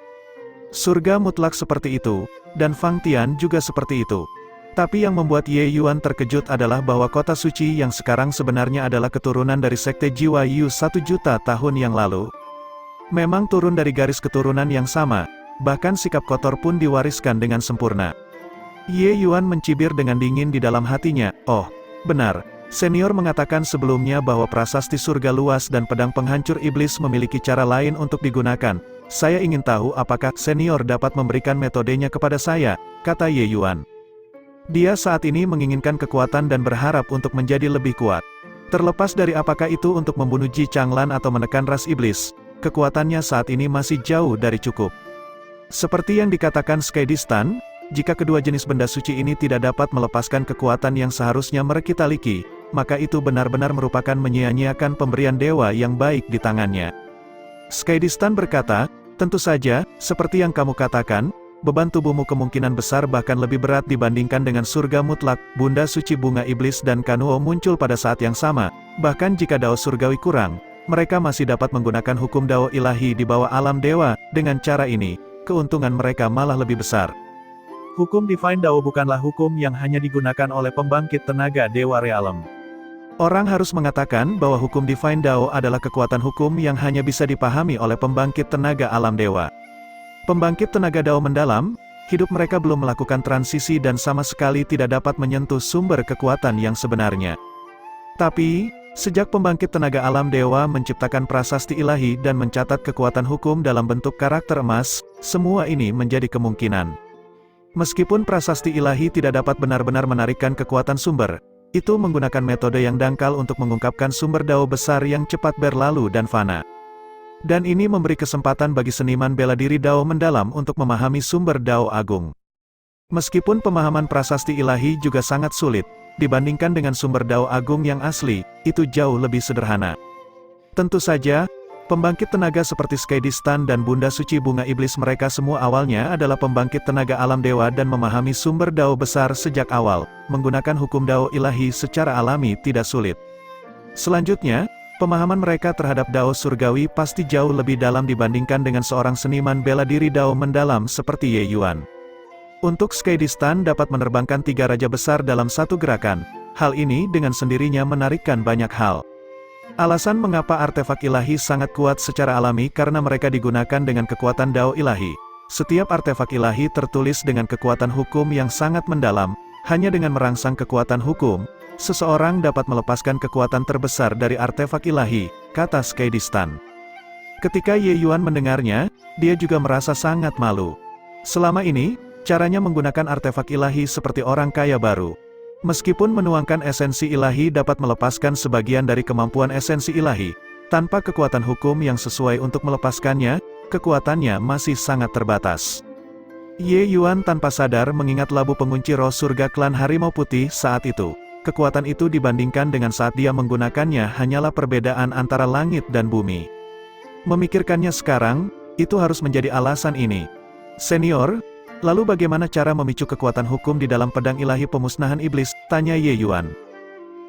Surga mutlak seperti itu, dan Fang Tian juga seperti itu. Tapi yang membuat Ye Yuan terkejut adalah bahwa kota suci yang sekarang sebenarnya adalah keturunan dari Sekte Jiwa Yu 1 juta tahun yang lalu. Memang turun dari garis keturunan yang sama, bahkan sikap kotor pun diwariskan dengan sempurna. Ye Yuan mencibir dengan dingin di dalam hatinya. Oh, benar, senior mengatakan sebelumnya bahwa prasasti surga luas dan pedang penghancur iblis memiliki cara lain untuk digunakan. Saya ingin tahu apakah senior dapat memberikan metodenya kepada saya, kata Ye Yuan. Dia saat ini menginginkan kekuatan dan berharap untuk menjadi lebih kuat. Terlepas dari apakah itu untuk membunuh Ji Changlan atau menekan ras iblis, kekuatannya saat ini masih jauh dari cukup. Seperti yang dikatakan Skydistan, jika kedua jenis benda suci ini tidak dapat melepaskan kekuatan yang seharusnya mereka miliki, maka itu benar-benar merupakan menyia-nyiakan pemberian dewa yang baik di tangannya. Skydistan berkata, tentu saja, seperti yang kamu katakan, beban tubuhmu kemungkinan besar bahkan lebih berat dibandingkan dengan surga mutlak. Bunda suci bunga iblis dan Kanuo muncul pada saat yang sama. Bahkan jika dao surgawi kurang, mereka masih dapat menggunakan hukum dao ilahi di bawah alam dewa. Dengan cara ini, keuntungan mereka malah lebih besar. Hukum Divine Dao bukanlah hukum yang hanya digunakan oleh pembangkit tenaga Dewa Realem. Orang harus mengatakan bahwa hukum Divine Dao adalah kekuatan hukum yang hanya bisa dipahami oleh pembangkit tenaga alam dewa. Pembangkit tenaga dao mendalam, hidup mereka belum melakukan transisi dan sama sekali tidak dapat menyentuh sumber kekuatan yang sebenarnya. Tapi, sejak pembangkit tenaga alam dewa menciptakan prasasti ilahi dan mencatat kekuatan hukum dalam bentuk karakter emas, semua ini menjadi kemungkinan. Meskipun prasasti ilahi tidak dapat benar-benar menarikkan kekuatan sumber, itu menggunakan metode yang dangkal untuk mengungkapkan sumber dao besar yang cepat berlalu dan fana. Dan ini memberi kesempatan bagi seniman bela diri dao mendalam untuk memahami sumber dao agung. Meskipun pemahaman prasasti ilahi juga sangat sulit, dibandingkan dengan sumber dao agung yang asli, itu jauh lebih sederhana. Tentu saja, pembangkit tenaga seperti Skydistan dan Bunda Suci Bunga Iblis mereka semua awalnya adalah pembangkit tenaga alam dewa dan memahami sumber dao besar sejak awal. Menggunakan hukum dao ilahi secara alami tidak sulit. Selanjutnya, pemahaman mereka terhadap dao surgawi pasti jauh lebih dalam dibandingkan dengan seorang seniman bela diri dao mendalam seperti Ye Yuan. Untuk Skydistan dapat menerbangkan 3 raja besar dalam satu gerakan, hal ini dengan sendirinya menarikkan banyak hal. Alasan mengapa artefak ilahi sangat kuat secara alami karena mereka digunakan dengan kekuatan dao ilahi. Setiap artefak ilahi tertulis dengan kekuatan hukum yang sangat mendalam. Hanya dengan merangsang kekuatan hukum, seseorang dapat melepaskan kekuatan terbesar dari artefak ilahi, kata Skydistan. Ketika Ye Yuan mendengarnya, dia juga merasa sangat malu. Selama ini, caranya menggunakan artefak ilahi seperti orang kaya baru. Meskipun menuangkan esensi ilahi dapat melepaskan sebagian dari kemampuan esensi ilahi, tanpa kekuatan hukum yang sesuai untuk melepaskannya, kekuatannya masih sangat terbatas. Ye Yuan tanpa sadar mengingat labu pengunci roh surga klan Harimau Putih saat itu. Kekuatan itu dibandingkan dengan saat dia menggunakannya hanyalah perbedaan antara langit dan bumi. Memikirkannya sekarang, itu harus menjadi alasan ini. Senior, lalu bagaimana cara memicu kekuatan hukum di dalam pedang ilahi pemusnahan iblis? Tanya Ye Yuan.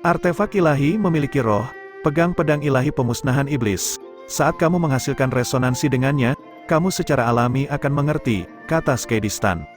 Artefak ilahi memiliki roh, pegang pedang ilahi pemusnahan iblis. Saat kamu menghasilkan resonansi dengannya, kamu secara alami akan mengerti, kata Skedistan.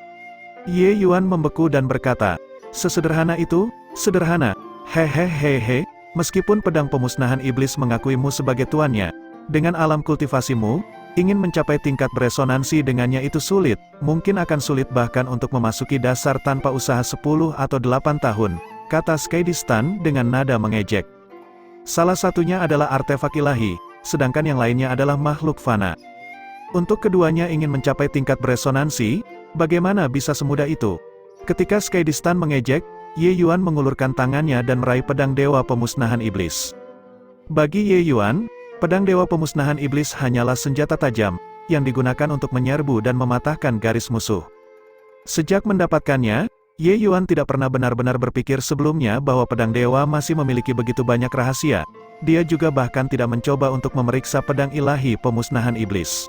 Ye Yuan membeku dan berkata, sesederhana itu, sederhana, hehehehe, meskipun pedang pemusnahan iblis mengakuimu sebagai tuannya, dengan alam kultivasimu, ingin mencapai tingkat beresonansi dengannya itu sulit, mungkin akan sulit bahkan untuk memasuki dasar tanpa usaha 10 atau 8 tahun, kata Skedistan dengan nada mengejek. Salah satunya adalah artefak ilahi, sedangkan yang lainnya adalah makhluk fana. Untuk keduanya ingin mencapai tingkat beresonansi, bagaimana bisa semudah itu? Ketika Skedistan mengejek, Ye Yuan mengulurkan tangannya dan meraih pedang dewa pemusnahan iblis. Bagi Ye Yuan, pedang dewa pemusnahan iblis hanyalah senjata tajam, yang digunakan untuk menyerbu dan mematahkan garis musuh. Sejak mendapatkannya, Ye Yuan tidak pernah benar-benar berpikir sebelumnya bahwa pedang dewa masih memiliki begitu banyak rahasia. Dia juga bahkan tidak mencoba untuk memeriksa pedang ilahi pemusnahan iblis.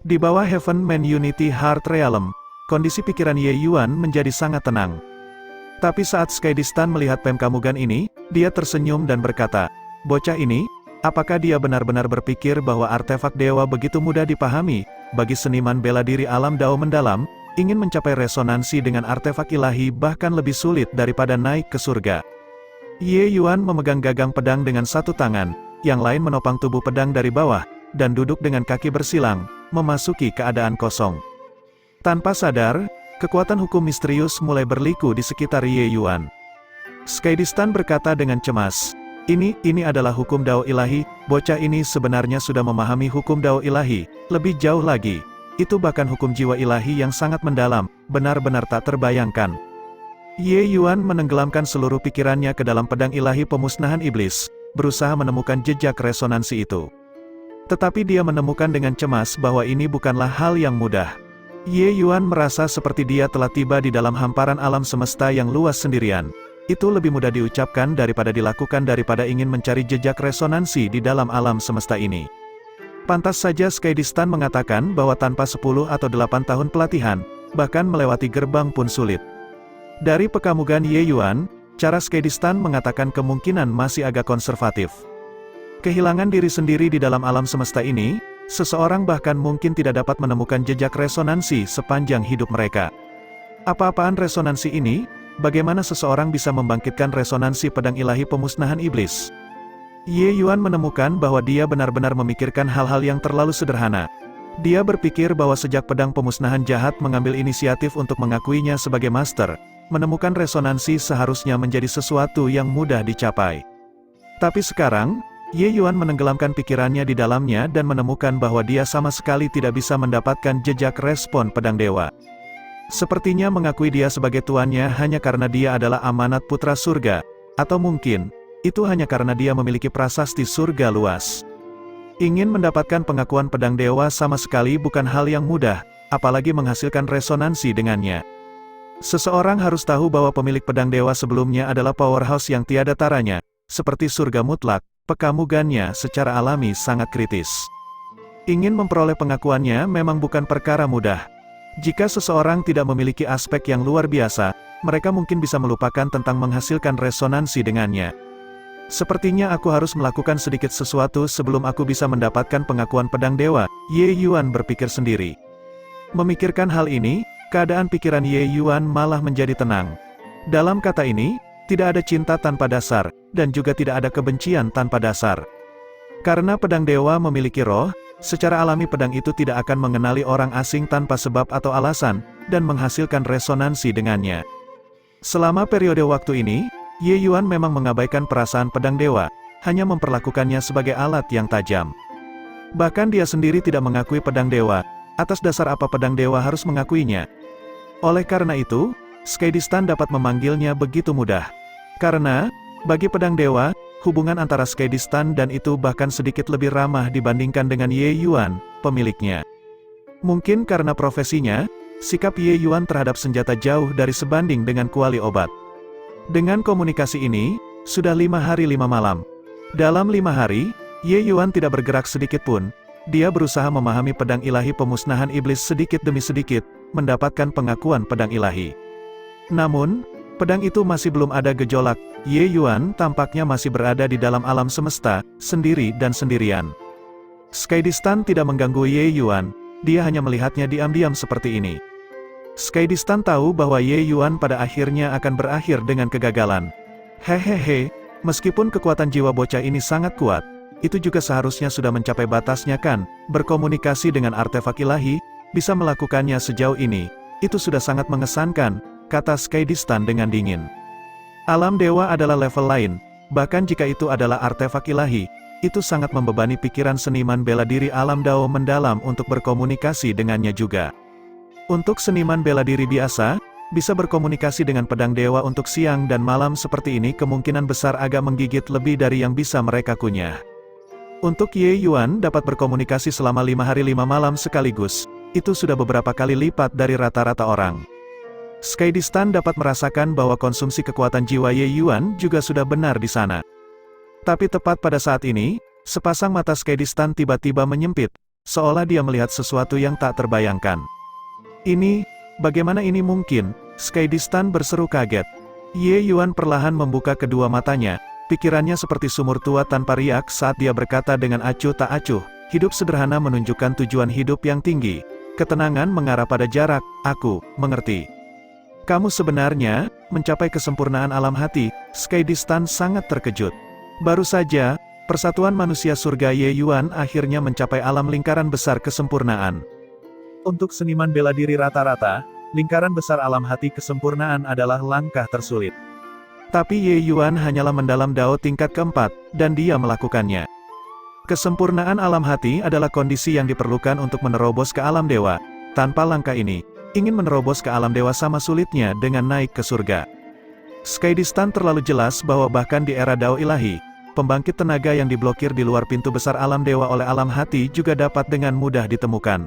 Di bawah Heaven Man Unity Heart Realm, kondisi pikiran Ye Yuan menjadi sangat tenang. Tapi saat Skedistan melihat Pemkamugan ini, dia tersenyum dan berkata, bocah ini, apakah dia benar-benar berpikir bahwa artefak dewa begitu mudah dipahami? Bagi seniman bela diri alam Dao mendalam, ingin mencapai resonansi dengan artefak ilahi bahkan lebih sulit daripada naik ke surga. Ye Yuan memegang gagang pedang dengan satu tangan, yang lain menopang tubuh pedang dari bawah, dan duduk dengan kaki bersilang, memasuki keadaan kosong. Tanpa sadar, kekuatan hukum misterius mulai berliku di sekitar Ye Yuan. Skedistan berkata dengan cemas, Ini adalah hukum Dao ilahi, bocah ini sebenarnya sudah memahami hukum Dao ilahi, lebih jauh lagi. Itu bahkan hukum jiwa ilahi yang sangat mendalam, benar-benar tak terbayangkan. Ye Yuan menenggelamkan seluruh pikirannya ke dalam pedang ilahi pemusnahan iblis, berusaha menemukan jejak resonansi itu. Tetapi dia menemukan dengan cemas bahwa ini bukanlah hal yang mudah. Ye Yuan merasa seperti dia telah tiba di dalam hamparan alam semesta yang luas sendirian. Itu lebih mudah diucapkan daripada dilakukan daripada ingin mencari jejak resonansi di dalam alam semesta ini. Pantas saja Skedistan mengatakan bahwa tanpa 10 atau 8 tahun pelatihan, bahkan melewati gerbang pun sulit. Dari Pekamugan Ye Yuan, cara Skedistan mengatakan kemungkinan masih agak konservatif. Kehilangan diri sendiri di dalam alam semesta ini, seseorang bahkan mungkin tidak dapat menemukan jejak resonansi sepanjang hidup mereka. Apa-apaan resonansi ini? Bagaimana seseorang bisa membangkitkan resonansi pedang ilahi pemusnahan iblis? Ye Yuan menemukan bahwa dia benar-benar memikirkan hal-hal yang terlalu sederhana. Dia berpikir bahwa sejak pedang pemusnahan jahat mengambil inisiatif untuk mengakuinya sebagai master, menemukan resonansi seharusnya menjadi sesuatu yang mudah dicapai. Tapi sekarang, Ye Yuan menenggelamkan pikirannya di dalamnya dan menemukan bahwa dia sama sekali tidak bisa mendapatkan jejak respon pedang dewa. Sepertinya mengakui dia sebagai tuannya hanya karena dia adalah amanat putra surga, atau mungkin, itu hanya karena dia memiliki prasasti surga luas. Ingin mendapatkan pengakuan pedang dewa sama sekali bukan hal yang mudah, apalagi menghasilkan resonansi dengannya. Seseorang harus tahu bahwa pemilik pedang dewa sebelumnya adalah powerhouse yang tiada taranya, seperti surga mutlak. Pekamugannya secara alami sangat kritis. Ingin memperoleh pengakuannya memang bukan perkara mudah. Jika seseorang tidak memiliki aspek yang luar biasa, mereka mungkin bisa melupakan tentang menghasilkan resonansi dengannya. Sepertinya aku harus melakukan sedikit sesuatu sebelum aku bisa mendapatkan pengakuan pedang dewa, Ye Yuan berpikir sendiri. Memikirkan hal ini, keadaan pikiran Ye Yuan malah menjadi tenang. Dalam kata ini, tidak ada cinta tanpa dasar, dan juga tidak ada kebencian tanpa dasar. Karena pedang dewa memiliki roh, secara alami pedang itu tidak akan mengenali orang asing tanpa sebab atau alasan, dan menghasilkan resonansi dengannya. Selama periode waktu ini, Ye Yuan memang mengabaikan perasaan pedang dewa, hanya memperlakukannya sebagai alat yang tajam. Bahkan dia sendiri tidak mengakui pedang dewa, atas dasar apa pedang dewa harus mengakuinya. Oleh karena itu, Skedistan dapat memanggilnya begitu mudah. Karena, bagi pedang dewa, hubungan antara Skedistan dan itu bahkan sedikit lebih ramah dibandingkan dengan Ye Yuan, pemiliknya. Mungkin karena profesinya, sikap Ye Yuan terhadap senjata jauh dari sebanding dengan kuali obat. Dengan komunikasi ini, sudah 5 hari 5 malam. Dalam 5 hari, Ye Yuan tidak bergerak sedikit pun. Dia berusaha memahami pedang ilahi pemusnahan iblis sedikit demi sedikit, mendapatkan pengakuan pedang ilahi. Namun, pedang itu masih belum ada gejolak. Ye Yuan tampaknya masih berada di dalam alam semesta, sendiri dan sendirian. Skedistan tidak mengganggu Ye Yuan, dia hanya melihatnya diam-diam seperti ini. Skydistan tahu bahwa Ye Yuan pada akhirnya akan berakhir dengan kegagalan. Hehehe, meskipun kekuatan jiwa bocah ini sangat kuat, itu juga seharusnya sudah mencapai batasnya kan, berkomunikasi dengan artefak ilahi, bisa melakukannya sejauh ini, itu sudah sangat mengesankan, kata Skydistan dengan dingin. Alam dewa adalah level lain, bahkan jika itu adalah artefak ilahi, itu sangat membebani pikiran seniman bela diri alam Dao mendalam untuk berkomunikasi dengannya juga. Untuk seniman bela diri biasa, bisa berkomunikasi dengan pedang dewa untuk siang dan malam seperti ini kemungkinan besar agak menggigit lebih dari yang bisa mereka kunyah. Untuk Ye Yuan dapat berkomunikasi selama 5 hari 5 malam sekaligus, itu sudah beberapa kali lipat dari rata-rata orang. Skydistan dapat merasakan bahwa konsumsi kekuatan jiwa Ye Yuan juga sudah benar di sana. Tapi tepat pada saat ini, sepasang mata Skydistan tiba-tiba menyempit, seolah dia melihat sesuatu yang tak terbayangkan. Ini, bagaimana ini mungkin? Skydistan berseru kaget. Ye Yuan perlahan membuka kedua matanya, pikirannya seperti sumur tua tanpa riak saat dia berkata dengan acuh tak acuh, hidup sederhana menunjukkan tujuan hidup yang tinggi. Ketenangan mengarah pada jarak, aku mengerti. Kamu sebenarnya mencapai kesempurnaan alam hati. Skydistan sangat terkejut. Baru saja, persatuan manusia surga Ye Yuan akhirnya mencapai alam lingkaran besar kesempurnaan. Untuk seniman bela diri rata-rata, lingkaran besar alam hati kesempurnaan adalah langkah tersulit. Tapi Ye Yuan hanyalah mendalam Dao tingkat keempat, dan dia melakukannya. Kesempurnaan alam hati adalah kondisi yang diperlukan untuk menerobos ke alam dewa. Tanpa langkah ini, ingin menerobos ke alam dewa sama sulitnya dengan naik ke surga. Skydistan terlalu jelas bahwa bahkan di era Dao ilahi, pembangkit tenaga yang diblokir di luar pintu besar alam dewa oleh alam hati juga dapat dengan mudah ditemukan.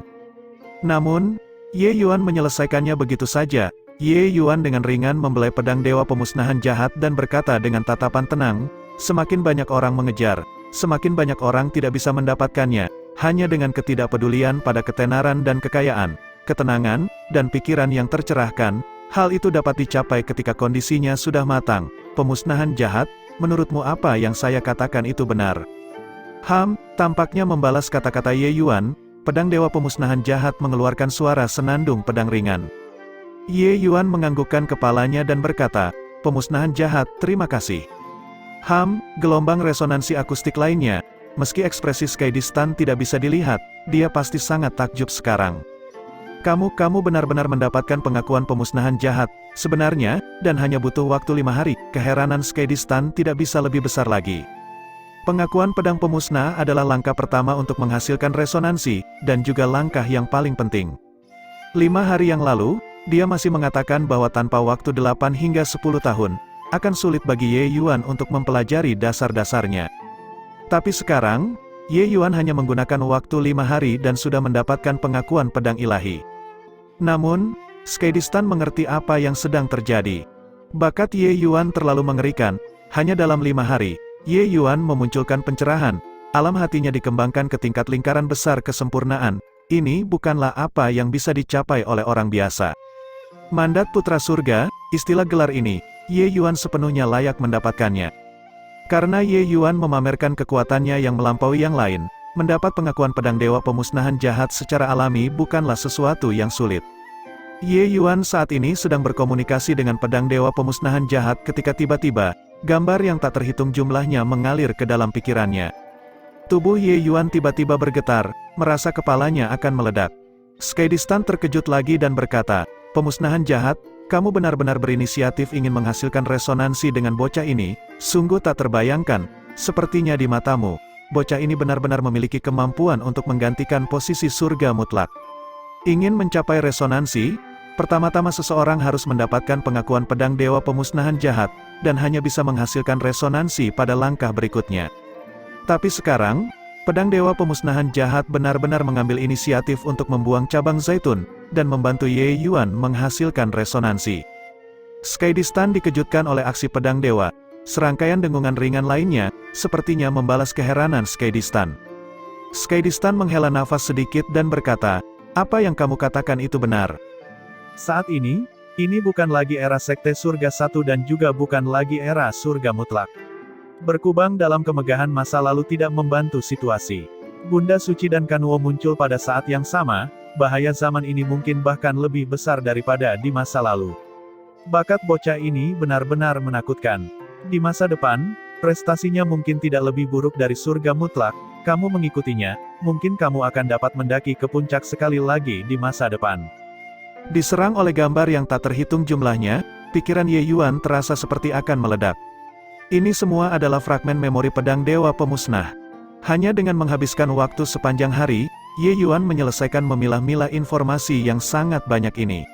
Namun, Ye Yuan menyelesaikannya begitu saja. Ye Yuan dengan ringan membelai pedang dewa pemusnahan jahat dan berkata dengan tatapan tenang, semakin banyak orang mengejar, semakin banyak orang tidak bisa mendapatkannya, hanya dengan ketidakpedulian pada ketenaran dan kekayaan, ketenangan, dan pikiran yang tercerahkan, hal itu dapat dicapai ketika kondisinya sudah matang. Pemusnahan jahat, menurutmu apa yang saya katakan itu benar? Tampaknya membalas kata-kata Ye Yuan, pedang dewa pemusnahan jahat mengeluarkan suara senandung pedang ringan. Ye Yuan menganggukkan kepalanya dan berkata, pemusnahan jahat, terima kasih. Gelombang resonansi akustik lainnya, meski ekspresi Skydistan tidak bisa dilihat, dia pasti sangat takjub sekarang. Kamu benar-benar mendapatkan pengakuan pemusnahan jahat, sebenarnya, dan hanya butuh waktu 5 hari, keheranan Skydistan tidak bisa lebih besar lagi. Pengakuan pedang pemusnah adalah langkah pertama untuk menghasilkan resonansi, dan juga langkah yang paling penting. 5 hari yang lalu, dia masih mengatakan bahwa tanpa waktu 8 hingga 10 tahun, akan sulit bagi Ye Yuan untuk mempelajari dasar-dasarnya. Tapi sekarang, Ye Yuan hanya menggunakan waktu 5 hari dan sudah mendapatkan pengakuan pedang ilahi. Namun, Skydistan mengerti apa yang sedang terjadi. Bakat Ye Yuan terlalu mengerikan, hanya dalam 5 hari, Ye Yuan memunculkan pencerahan, alam hatinya dikembangkan ke tingkat lingkaran besar kesempurnaan. Ini bukanlah apa yang bisa dicapai oleh orang biasa. Mandat Putra Surga, istilah gelar ini, Ye Yuan sepenuhnya layak mendapatkannya. Karena Ye Yuan memamerkan kekuatannya yang melampaui yang lain, mendapat pengakuan pedang dewa pemusnahan jahat secara alami bukanlah sesuatu yang sulit. Ye Yuan saat ini sedang berkomunikasi dengan pedang dewa pemusnahan jahat ketika tiba-tiba, gambar yang tak terhitung jumlahnya mengalir ke dalam pikirannya. Tubuh Ye Yuan tiba-tiba bergetar, merasa kepalanya akan meledak. Skydistan terkejut lagi dan berkata, pemusnahan jahat, kamu benar-benar berinisiatif ingin menghasilkan resonansi dengan bocah ini, sungguh tak terbayangkan, sepertinya di matamu, bocah ini benar-benar memiliki kemampuan untuk menggantikan posisi surga mutlak. Ingin mencapai resonansi, pertama-tama seseorang harus mendapatkan pengakuan pedang dewa pemusnahan jahat, dan hanya bisa menghasilkan resonansi pada langkah berikutnya. Tapi sekarang, pedang dewa pemusnahan jahat benar-benar mengambil inisiatif untuk membuang cabang zaitun, dan membantu Ye Yuan menghasilkan resonansi. Skydistan dikejutkan oleh aksi pedang dewa, serangkaian dengungan ringan lainnya, sepertinya membalas keheranan Skydistan. Skydistan menghela nafas sedikit dan berkata, apa yang kamu katakan itu benar. Saat ini bukan lagi era Sekte Surga Satu dan juga bukan lagi era surga mutlak. Berkubang dalam kemegahan masa lalu tidak membantu situasi. Bunda Suci dan Kanuo muncul pada saat yang sama, bahaya zaman ini mungkin bahkan lebih besar daripada di masa lalu. Bakat bocah ini benar-benar menakutkan. Di masa depan, prestasinya mungkin tidak lebih buruk dari surga mutlak. Kamu mengikutinya, mungkin kamu akan dapat mendaki ke puncak sekali lagi di masa depan. Diserang oleh gambar yang tak terhitung jumlahnya, pikiran Ye Yuan terasa seperti akan meledak. Ini semua adalah fragmen memori pedang dewa pemusnah. Hanya dengan menghabiskan waktu sepanjang hari, Ye Yuan menyelesaikan memilah-milah informasi yang sangat banyak ini.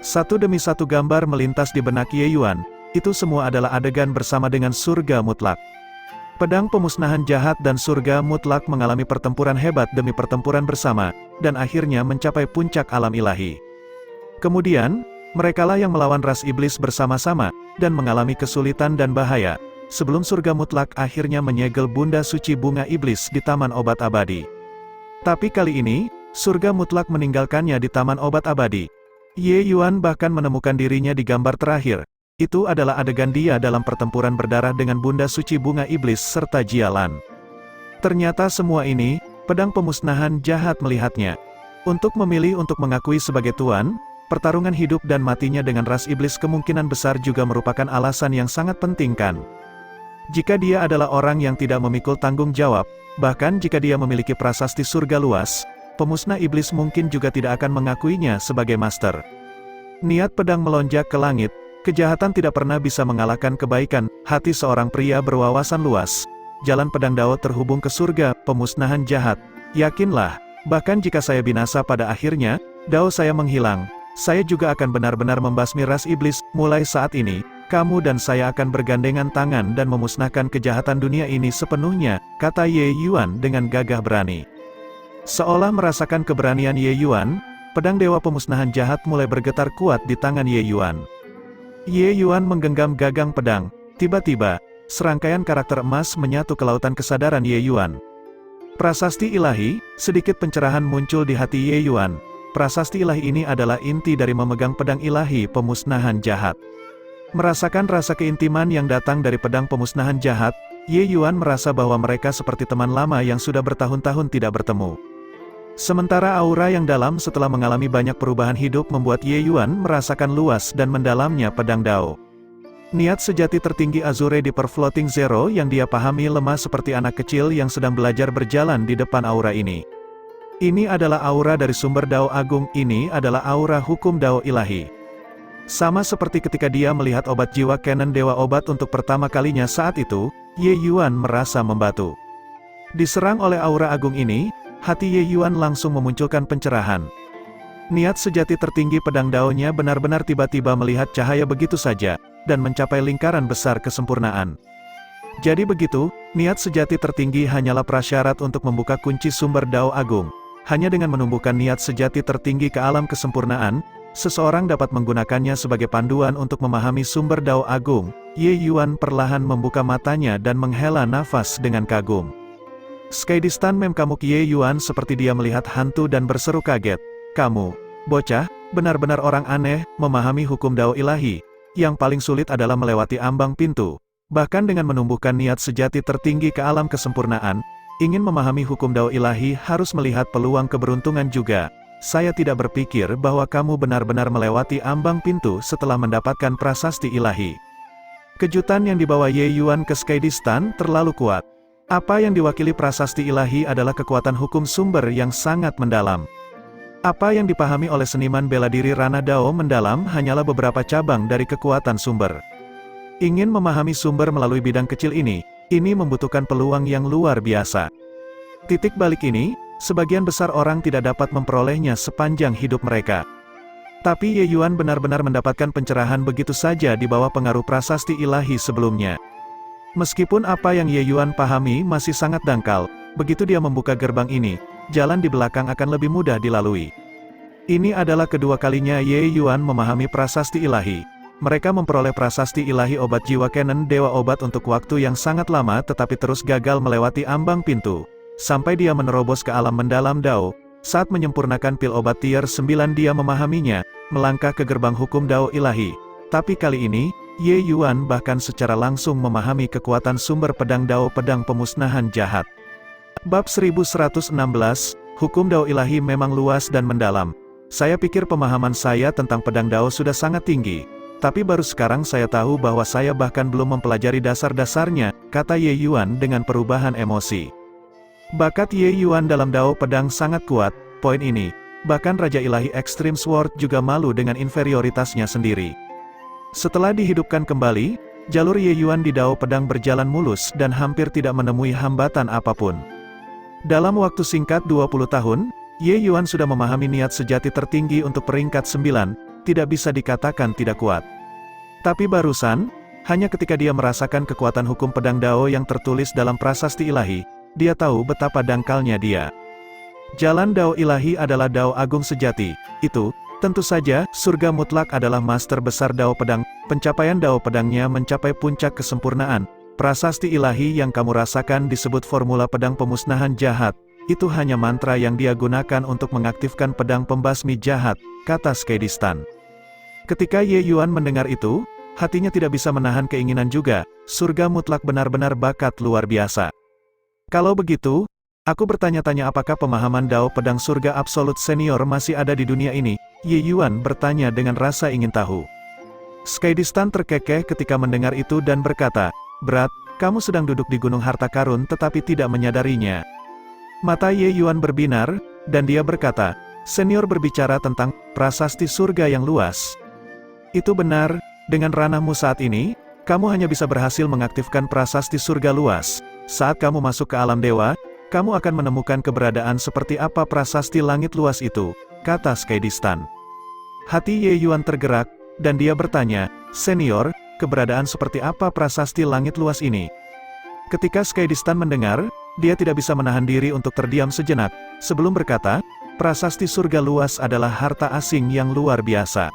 Satu demi satu gambar melintas di benak Ye Yuan, itu semua adalah adegan bersama dengan surga mutlak. Pedang pemusnahan jahat dan surga mutlak mengalami pertempuran hebat demi pertempuran bersama, dan akhirnya mencapai puncak alam ilahi. Kemudian, merekalah yang melawan ras iblis bersama-sama, dan mengalami kesulitan dan bahaya, sebelum surga mutlak akhirnya menyegel Bunda Suci Bunga Iblis di Taman Obat Abadi. Tapi kali ini, surga mutlak meninggalkannya di Taman Obat Abadi. Ye Yuan bahkan menemukan dirinya di gambar terakhir. Itu adalah adegan dia dalam pertempuran berdarah dengan Bunda Suci Bunga Iblis serta Jialan. Ternyata semua ini, pedang pemusnahan jahat melihatnya. Untuk memilih untuk mengakui sebagai tuan, pertarungan hidup dan matinya dengan ras iblis kemungkinan besar juga merupakan alasan yang sangat penting kan. Jika dia adalah orang yang tidak memikul tanggung jawab, bahkan jika dia memiliki prasasti surga luas, pemusnah iblis mungkin juga tidak akan mengakuinya sebagai master. Niat pedang melonjak ke langit, kejahatan tidak pernah bisa mengalahkan kebaikan, hati seorang pria berwawasan luas. Jalan pedang Dao terhubung ke surga, pemusnahan jahat. Yakinlah, bahkan jika saya binasa pada akhirnya, Dao saya menghilang, saya juga akan benar-benar membasmi ras iblis. Mulai saat ini, kamu dan saya akan bergandengan tangan dan memusnahkan kejahatan dunia ini sepenuhnya, kata Ye Yuan dengan gagah berani. Seolah merasakan keberanian Ye Yuan, pedang dewa pemusnahan jahat mulai bergetar kuat di tangan Ye Yuan. Ye Yuan menggenggam gagang pedang. Tiba-tiba, serangkaian karakter emas menyatu ke lautan kesadaran Ye Yuan. Prasasti ilahi, sedikit pencerahan muncul di hati Ye Yuan. Prasasti ilahi ini adalah inti dari memegang pedang ilahi pemusnahan jahat. Merasakan rasa keintiman yang datang dari pedang pemusnahan jahat, Ye Yuan merasa bahwa mereka seperti teman lama yang sudah bertahun-tahun tidak bertemu. Sementara aura yang dalam setelah mengalami banyak perubahan hidup membuat Ye Yuan merasakan luas dan mendalamnya pedang Dao. Niat sejati tertinggi Azure di Floating Zero yang dia pahami lemah seperti anak kecil yang sedang belajar berjalan di depan aura ini. Ini adalah aura dari sumber Dao Agung, ini adalah aura hukum Dao ilahi. Sama seperti ketika dia melihat obat jiwa Canon Dewa Obat untuk pertama kalinya saat itu, Ye Yuan merasa membatu. Diserang oleh aura agung ini, hati Ye Yuan langsung memunculkan pencerahan. Niat sejati tertinggi pedang Dao-nya benar-benar tiba-tiba melihat cahaya begitu saja, dan mencapai lingkaran besar kesempurnaan. Jadi begitu, niat sejati tertinggi hanyalah prasyarat untuk membuka kunci sumber Dao Agung. Hanya dengan menumbuhkan niat sejati tertinggi ke alam kesempurnaan, seseorang dapat menggunakannya sebagai panduan untuk memahami sumber Dao Agung. Ye Yuan perlahan membuka matanya dan menghela nafas dengan kagum. Skydistan memkamuk Ye Yuan seperti dia melihat hantu dan berseru kaget. Kamu, bocah, benar-benar orang aneh, memahami hukum Dao ilahi. Yang paling sulit adalah melewati ambang pintu. Bahkan dengan menumbuhkan niat sejati tertinggi ke alam kesempurnaan, ingin memahami hukum Dao ilahi harus melihat peluang keberuntungan juga. Saya tidak berpikir bahwa kamu benar-benar melewati ambang pintu setelah mendapatkan prasasti ilahi. Kejutan yang dibawa Ye Yuan ke Skydistan terlalu kuat. Apa yang diwakili prasasti ilahi adalah kekuatan hukum sumber yang sangat mendalam. Apa yang dipahami oleh seniman bela diri Rana Dao mendalam hanyalah beberapa cabang dari kekuatan sumber. Ingin memahami sumber melalui bidang kecil ini membutuhkan peluang yang luar biasa. Titik balik ini, sebagian besar orang tidak dapat memperolehnya sepanjang hidup mereka. Tapi Ye Yuan benar-benar mendapatkan pencerahan begitu saja di bawah pengaruh prasasti ilahi sebelumnya. Meskipun apa yang Ye Yuan pahami masih sangat dangkal, begitu dia membuka gerbang ini, jalan di belakang akan lebih mudah dilalui. Ini adalah kedua kalinya Ye Yuan memahami prasasti ilahi. Mereka memperoleh prasasti ilahi obat jiwa Canon Dewa Obat untuk waktu yang sangat lama tetapi terus gagal melewati ambang pintu. Sampai dia menerobos ke alam mendalam Dao. Saat menyempurnakan pil obat tier 9 dia memahaminya, melangkah ke gerbang hukum Dao ilahi. Tapi kali ini, Ye Yuan bahkan secara langsung memahami kekuatan sumber pedang Dao pedang pemusnahan jahat. Bab 1116, hukum Dao ilahi memang luas dan mendalam. Saya pikir pemahaman saya tentang pedang Dao sudah sangat tinggi. Tapi baru sekarang saya tahu bahwa saya bahkan belum mempelajari dasar-dasarnya, kata Ye Yuan dengan perubahan emosi. Bakat Ye Yuan dalam Dao pedang sangat kuat, poin ini. Bahkan Raja Ilahi Extreme Sword juga malu dengan inferioritasnya sendiri. Setelah dihidupkan kembali, jalur Ye Yuan di Dao pedang berjalan mulus dan hampir tidak menemui hambatan apapun. Dalam waktu singkat 20 tahun, Ye Yuan sudah memahami niat sejati tertinggi untuk peringkat 9, tidak bisa dikatakan tidak kuat. Tapi barusan, hanya ketika dia merasakan kekuatan hukum pedang Dao yang tertulis dalam prasasti ilahi, dia tahu betapa dangkalnya dia. Jalan Dao ilahi adalah Dao agung sejati, itu, tentu saja, surga mutlak adalah master besar Dao pedang, pencapaian Dao pedangnya mencapai puncak kesempurnaan. Prasasti ilahi yang kamu rasakan disebut formula pedang pemusnahan jahat, itu hanya mantra yang dia gunakan untuk mengaktifkan pedang pembasmi jahat, kata Skedistan. Ketika Ye Yuan mendengar itu, hatinya tidak bisa menahan keinginan juga, surga mutlak benar-benar bakat luar biasa. Kalau begitu, aku bertanya-tanya apakah pemahaman Dao pedang surga absolut senior masih ada di dunia ini? Ye Yuan bertanya dengan rasa ingin tahu. Skedistan terkekeh ketika mendengar itu dan berkata, "Berat, kamu sedang duduk di gunung harta karun tetapi tidak menyadarinya." Mata Ye Yuan berbinar, dan dia berkata, "Senior berbicara tentang prasasti surga yang luas." Itu benar, dengan ranahmu saat ini, kamu hanya bisa berhasil mengaktifkan prasasti surga luas. Saat kamu masuk ke alam dewa, kamu akan menemukan keberadaan seperti apa prasasti langit luas itu, kata Skedistan. Hati Ye Yuan tergerak, dan dia bertanya, "Senior, keberadaan seperti apa prasasti langit luas ini?" Ketika Skedistan mendengar, dia tidak bisa menahan diri untuk terdiam sejenak, sebelum berkata, "Prasasti surga luas adalah harta asing yang luar biasa."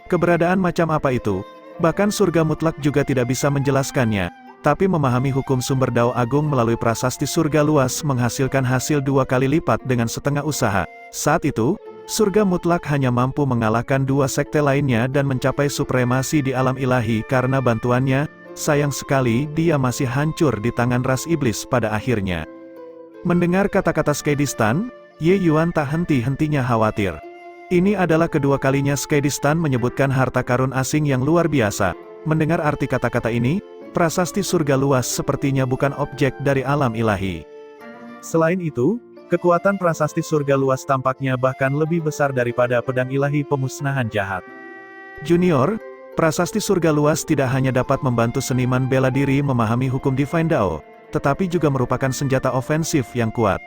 Keberadaan macam apa itu? Bahkan surga mutlak juga tidak bisa menjelaskannya. Tapi memahami hukum sumber Dao agung melalui prasasti surga luas menghasilkan hasil 2 kali lipat dengan setengah usaha. Saat itu, surga mutlak hanya mampu mengalahkan 2 sekte lainnya dan mencapai supremasi di alam ilahi karena bantuannya. Sayang sekali dia masih hancur di tangan ras iblis pada akhirnya. Mendengar kata-kata Skedistan, Ye Yuan tak henti-hentinya khawatir. Ini adalah kedua kalinya Skedistan menyebutkan harta karun asing yang luar biasa. Mendengar arti kata-kata ini, prasasti surga luas sepertinya bukan objek dari alam ilahi. Selain itu, kekuatan prasasti surga luas tampaknya bahkan lebih besar daripada pedang ilahi pemusnahan jahat. Junior, prasasti surga luas tidak hanya dapat membantu seniman bela diri memahami hukum Divine Dao, tetapi juga merupakan senjata ofensif yang kuat.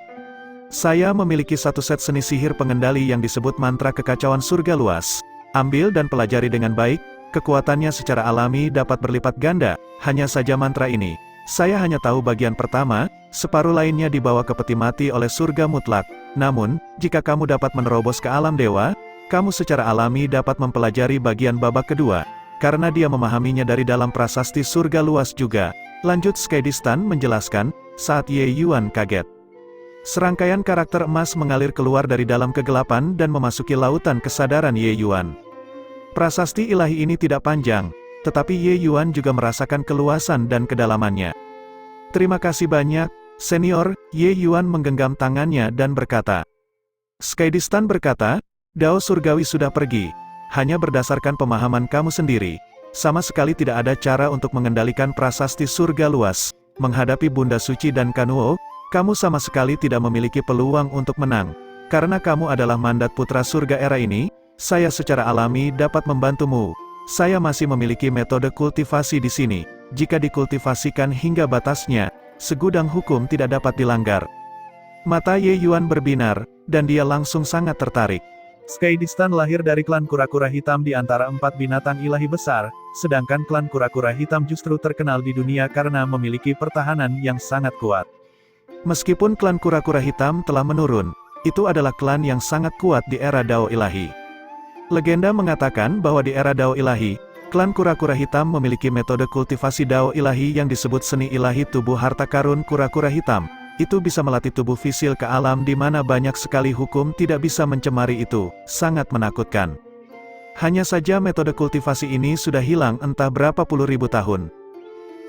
Saya memiliki satu set seni sihir pengendali yang disebut mantra kekacauan surga luas. Ambil dan pelajari dengan baik. Kekuatannya secara alami dapat berlipat ganda, hanya saja mantra ini. Saya hanya tahu bagian pertama, separuh lainnya dibawa ke peti mati oleh surga mutlak. Namun, jika kamu dapat menerobos ke alam dewa, kamu secara alami dapat mempelajari bagian babak kedua, karena dia memahaminya dari dalam prasasti surga luas juga. Lanjut Skedistan menjelaskan, saat Ye Yuan kaget. Serangkaian karakter emas mengalir keluar dari dalam kegelapan dan memasuki lautan kesadaran Ye Yuan. Prasasti ilahi ini tidak panjang, tetapi Ye Yuan juga merasakan keluasan dan kedalamannya. Terima kasih banyak, senior, Ye Yuan menggenggam tangannya dan berkata. Skedistan berkata, Dao surgawi sudah pergi, hanya berdasarkan pemahaman kamu sendiri. Sama sekali tidak ada cara untuk mengendalikan prasasti surga luas. Menghadapi Bunda Suci dan Kanuo, kamu sama sekali tidak memiliki peluang untuk menang. Karena kamu adalah mandat putra surga era ini, saya secara alami dapat membantumu. Saya masih memiliki metode kultivasi di sini. Jika dikultivasikan hingga batasnya, segudang hukum tidak dapat dilanggar. Mata Ye Yuan berbinar, dan dia langsung sangat tertarik. Skedistan lahir dari klan kura-kura hitam di antara 4 binatang ilahi besar, sedangkan klan kura-kura hitam justru terkenal di dunia karena memiliki pertahanan yang sangat kuat. Meskipun klan kura-kura hitam telah menurun, itu adalah klan yang sangat kuat di era Dao ilahi. Legenda mengatakan bahwa di era Dao ilahi, klan kura-kura hitam memiliki metode kultivasi Dao ilahi yang disebut seni ilahi tubuh harta karun kura-kura hitam. Itu bisa melatih tubuh fisil ke alam di mana banyak sekali hukum tidak bisa mencemari itu, sangat menakutkan. Hanya saja metode kultivasi ini sudah hilang entah berapa puluh ribu tahun.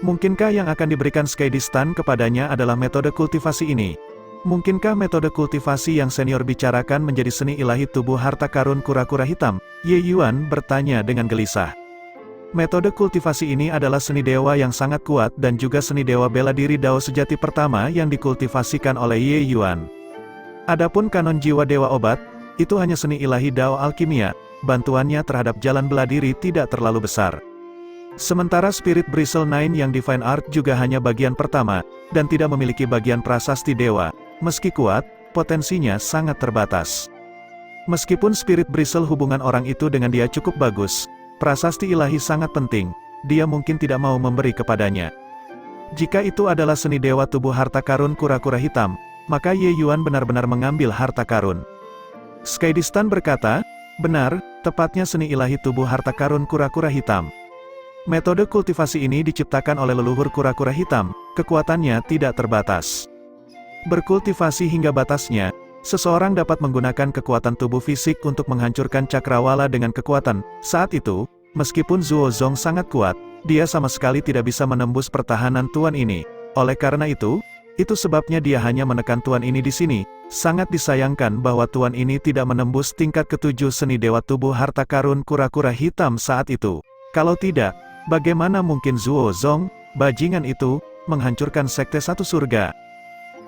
Mungkinkah yang akan diberikan Skedistan kepadanya adalah metode kultivasi ini? Mungkinkah metode kultivasi yang senior bicarakan menjadi seni ilahi tubuh harta karun kura-kura hitam? Ye Yuan bertanya dengan gelisah. Metode kultivasi ini adalah seni dewa yang sangat kuat dan juga seni dewa bela diri Dao sejati pertama yang dikultivasikan oleh Ye Yuan. Adapun kanon jiwa dewa obat, itu hanya seni ilahi Dao alkimia, bantuannya terhadap jalan bela diri tidak terlalu besar. Sementara Spirit Bristle 9 yang Divine Art juga hanya bagian pertama, dan tidak memiliki bagian prasasti dewa, meski kuat, potensinya sangat terbatas. Meskipun Spirit Bristle hubungan orang itu dengan dia cukup bagus, prasasti ilahi sangat penting, dia mungkin tidak mau memberi kepadanya. Jika itu adalah seni dewa tubuh harta karun kura-kura hitam, maka Ye Yuan benar-benar mengambil harta karun. Skydistan berkata, benar, tepatnya seni ilahi tubuh harta karun kura-kura hitam. Metode kultivasi ini diciptakan oleh leluhur kura-kura hitam, kekuatannya tidak terbatas. Berkultivasi hingga batasnya, seseorang dapat menggunakan kekuatan tubuh fisik untuk menghancurkan cakrawala dengan kekuatan. Saat itu, meskipun Zuo Zong sangat kuat, dia sama sekali tidak bisa menembus pertahanan tuan ini. Oleh karena itu sebabnya dia hanya menekan tuan ini di sini. Sangat disayangkan bahwa tuan ini tidak menembus tingkat ketujuh seni dewa tubuh harta karun kura-kura hitam saat itu. Kalau tidak, bagaimana mungkin Zuo Zong, bajingan itu, menghancurkan sekte satu surga?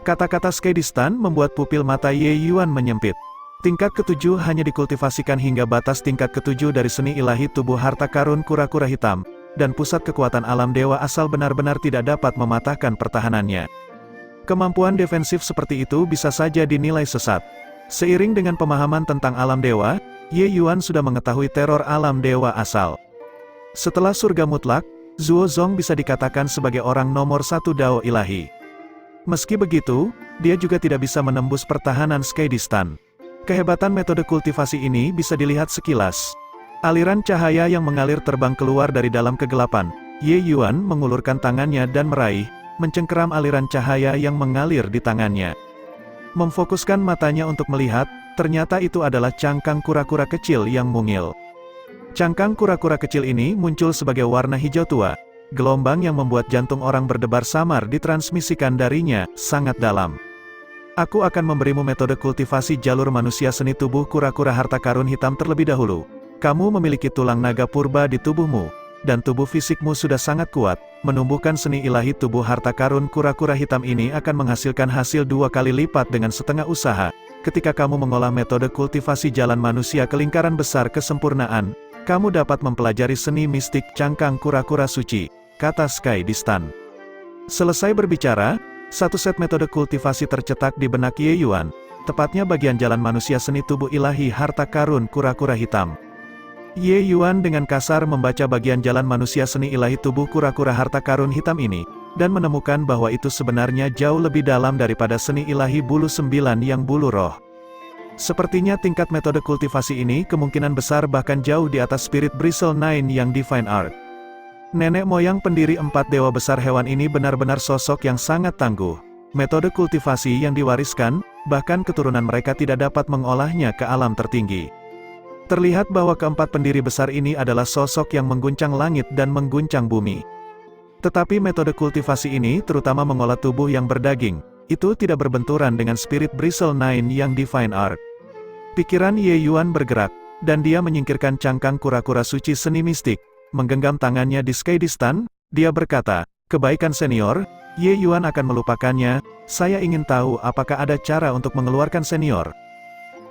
Kata-kata Skydistan membuat pupil mata Ye Yuan menyempit. Tingkat ketujuh hanya dikultivasikan hingga batas tingkat ketujuh dari seni ilahi tubuh harta karun kura-kura hitam, dan pusat kekuatan alam dewa asal benar-benar tidak dapat mematahkan pertahanannya. Kemampuan defensif seperti itu bisa saja dinilai sesat. Seiring dengan pemahaman tentang alam dewa, Ye Yuan sudah mengetahui teror alam dewa asal. Setelah surga mutlak, Zuo Zong bisa dikatakan sebagai orang nomor satu Dao ilahi. Meski begitu, dia juga tidak bisa menembus pertahanan Skydistan. Kehebatan metode kultivasi ini bisa dilihat sekilas. Aliran cahaya yang mengalir terbang keluar dari dalam kegelapan. Ye Yuan mengulurkan tangannya dan meraih, mencengkeram aliran cahaya yang mengalir di tangannya. Memfokuskan matanya untuk melihat, ternyata itu adalah cangkang kura-kura kecil yang mungil. Cangkang kura-kura kecil ini muncul sebagai warna hijau tua. Gelombang yang membuat jantung orang berdebar samar ditransmisikan darinya, sangat dalam. Aku akan memberimu metode kultivasi jalur manusia seni tubuh kura-kura harta karun hitam terlebih dahulu. Kamu memiliki tulang naga purba di tubuhmu, dan tubuh fisikmu sudah sangat kuat. Menumbuhkan seni ilahi tubuh harta karun kura-kura hitam ini akan menghasilkan hasil 2 kali lipat dengan setengah usaha. Ketika kamu mengolah metode kultivasi jalan manusia ke lingkaran besar kesempurnaan, kamu dapat mempelajari seni mistik cangkang kura-kura suci, kata Skydistan. Selesai berbicara, satu set metode kultivasi tercetak di benak Ye Yuan, tepatnya bagian jalan manusia seni tubuh ilahi harta karun kura-kura hitam. Ye Yuan dengan kasar membaca bagian jalan manusia seni ilahi tubuh kura-kura harta karun hitam ini, dan menemukan bahwa itu sebenarnya jauh lebih dalam daripada seni ilahi bulu 9 yang bulu roh. Sepertinya tingkat metode kultivasi ini kemungkinan besar bahkan jauh di atas Spirit Bristle 9 yang Divine Art. Nenek moyang pendiri 4 dewa besar hewan ini benar-benar sosok yang sangat tangguh. Metode kultivasi yang diwariskan, bahkan keturunan mereka tidak dapat mengolahnya ke alam tertinggi. Terlihat bahwa keempat pendiri besar ini adalah sosok yang mengguncang langit dan mengguncang bumi. Tetapi metode kultivasi ini terutama mengolah tubuh yang berdaging, itu tidak berbenturan dengan Spirit Bristle 9 yang Divine Art. Pikiran Ye Yuan bergerak, dan dia menyingkirkan cangkang kura-kura suci seni mistik. Menggenggam tangannya di Skydistan, dia berkata, kebaikan senior, Ye Yuan akan melupakannya. Saya ingin tahu apakah ada cara untuk mengeluarkan senior.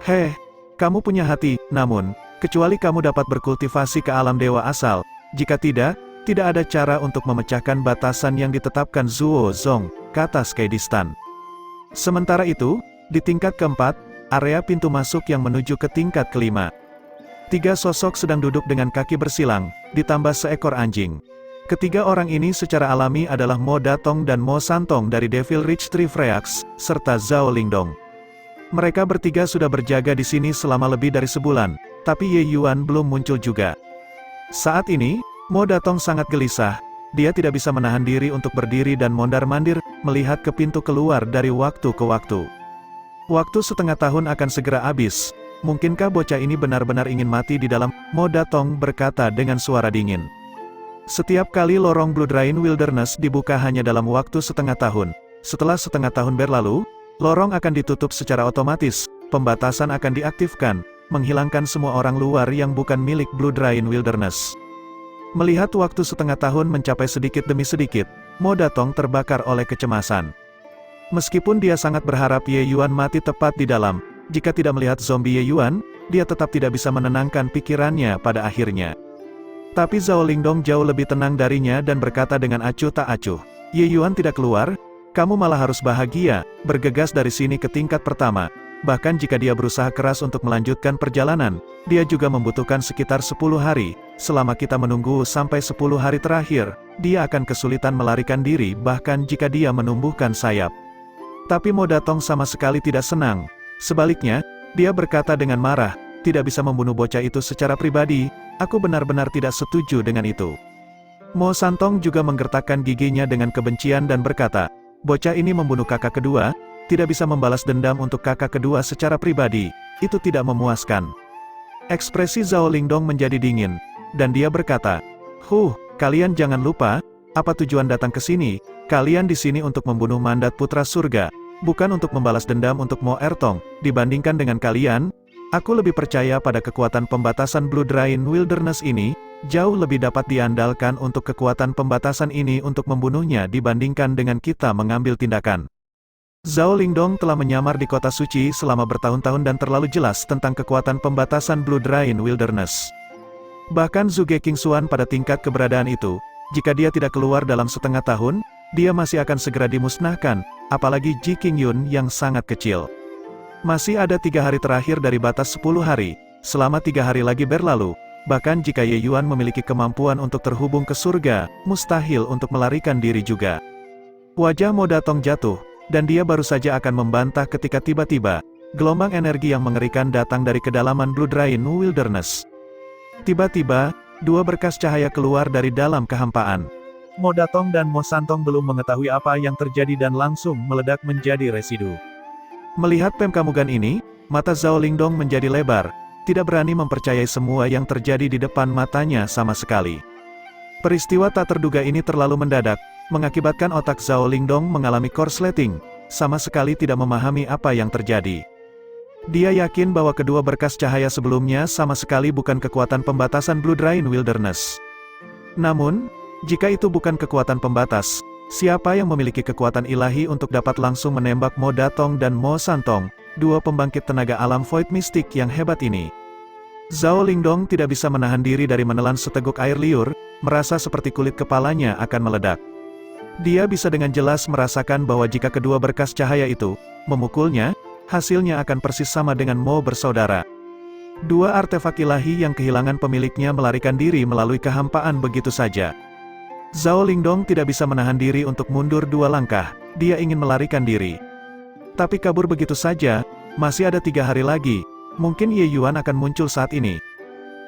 Heh, kamu punya hati, namun, kecuali kamu dapat berkultivasi ke alam dewa asal, jika tidak ada cara untuk memecahkan batasan yang ditetapkan Zuo Zong, kata Skydistan. Sementara itu, di tingkat keempat, area pintu masuk yang menuju ke tingkat kelima. 3 sosok sedang duduk dengan kaki bersilang, ditambah seekor anjing. Ketiga orang ini secara alami adalah Mo Datong dan Mo Santong dari Devil Ridge Tree Freax, serta Zhao Lingdong. Mereka bertiga sudah berjaga di sini selama lebih dari sebulan, tapi Ye Yuan belum muncul juga. Saat ini, Mo Datong sangat gelisah. Dia tidak bisa menahan diri untuk berdiri dan mondar-mandir, melihat ke pintu keluar dari waktu ke waktu. Waktu setengah tahun akan segera habis. Mungkinkah bocah ini benar-benar ingin mati di dalam? Mo Datong berkata dengan suara dingin. Setiap kali lorong Blood Rain Wilderness dibuka hanya dalam waktu setengah tahun. Setelah setengah tahun berlalu, Lorong akan ditutup secara otomatis, pembatasan akan diaktifkan, menghilangkan semua orang luar yang bukan milik Blue Drain Wilderness. Melihat waktu setengah tahun mencapai sedikit demi sedikit, Mo Datong terbakar oleh kecemasan. Meskipun dia sangat berharap Ye Yuan mati tepat di dalam, jika tidak melihat zombie Ye Yuan, dia tetap tidak bisa menenangkan pikirannya pada akhirnya. Tapi Zhao Lingdong jauh lebih tenang darinya dan berkata dengan acuh tak acuh, "Ye Yuan tidak keluar, kamu malah harus bahagia, bergegas dari sini ke tingkat pertama. Bahkan jika dia berusaha keras untuk melanjutkan perjalanan, dia juga membutuhkan sekitar 10 hari, selama kita menunggu sampai 10 hari terakhir, dia akan kesulitan melarikan diri bahkan jika dia menumbuhkan sayap." Tapi Mo Datong sama sekali tidak senang. Sebaliknya, dia berkata dengan marah, "Tidak bisa membunuh bocah itu secara pribadi, aku benar-benar tidak setuju dengan itu." Mo Santong juga menggertakkan giginya dengan kebencian dan berkata, "Bocah ini membunuh kakak kedua, tidak bisa membalas dendam untuk kakak kedua secara pribadi, itu tidak memuaskan." Ekspresi Zhao Lingdong menjadi dingin, dan dia berkata, Kalian jangan lupa, apa tujuan datang ke sini? Kalian di sini untuk membunuh mandat putra surga, bukan untuk membalas dendam untuk Mo Ertong. Dibandingkan dengan kalian, aku lebih percaya pada kekuatan pembatasan Blue Drain Wilderness ini, jauh lebih dapat diandalkan untuk kekuatan pembatasan ini untuk membunuhnya dibandingkan dengan kita mengambil tindakan. Zhao Lingdong telah menyamar di kota suci selama bertahun-tahun dan terlalu jelas tentang kekuatan pembatasan Blue Drain Wilderness. Bahkan Zhuge Qingshuan pada tingkat keberadaan itu, jika dia tidak keluar dalam setengah tahun, dia masih akan segera dimusnahkan, apalagi Ji Qingyun yang sangat kecil. Masih ada 3 hari terakhir dari batas 10 hari, selama 3 hari lagi berlalu, bahkan jika Ye Yuan memiliki kemampuan untuk terhubung ke surga, mustahil untuk melarikan diri juga. Wajah Mo Datong jatuh, dan dia baru saja akan membantah ketika tiba-tiba, gelombang energi yang mengerikan datang dari kedalaman Blue Drain Wilderness. Tiba-tiba, 2 berkas cahaya keluar dari dalam kehampaan. Mo Datong dan Mo Santong belum mengetahui apa yang terjadi dan langsung meledak menjadi residu. Melihat Pemkamugan ini, mata Zhao Lingdong menjadi lebar, tidak berani mempercayai semua yang terjadi di depan matanya sama sekali. Peristiwa tak terduga ini terlalu mendadak, mengakibatkan otak Zhao Lingdong mengalami korsleting, sama sekali tidak memahami apa yang terjadi. Dia yakin bahwa kedua berkas cahaya sebelumnya sama sekali bukan kekuatan pembatasan Blue Drain Wilderness. Namun, jika itu bukan kekuatan pembatas, siapa yang memiliki kekuatan ilahi untuk dapat langsung menembak Mo Datong dan Mo Santong, 2 pembangkit tenaga alam void mistik yang hebat ini? Zhao Lingdong tidak bisa menahan diri dari menelan seteguk air liur, merasa seperti kulit kepalanya akan meledak. Dia bisa dengan jelas merasakan bahwa jika kedua berkas cahaya itu memukulnya, hasilnya akan persis sama dengan Mo bersaudara. 2 artefak ilahi yang kehilangan pemiliknya melarikan diri melalui kehampaan begitu saja. Zhao Lingdong tidak bisa menahan diri untuk mundur 2 langkah, dia ingin melarikan diri. Tapi kabur begitu saja, masih ada 3 hari lagi, mungkin Ye Yuan akan muncul saat ini.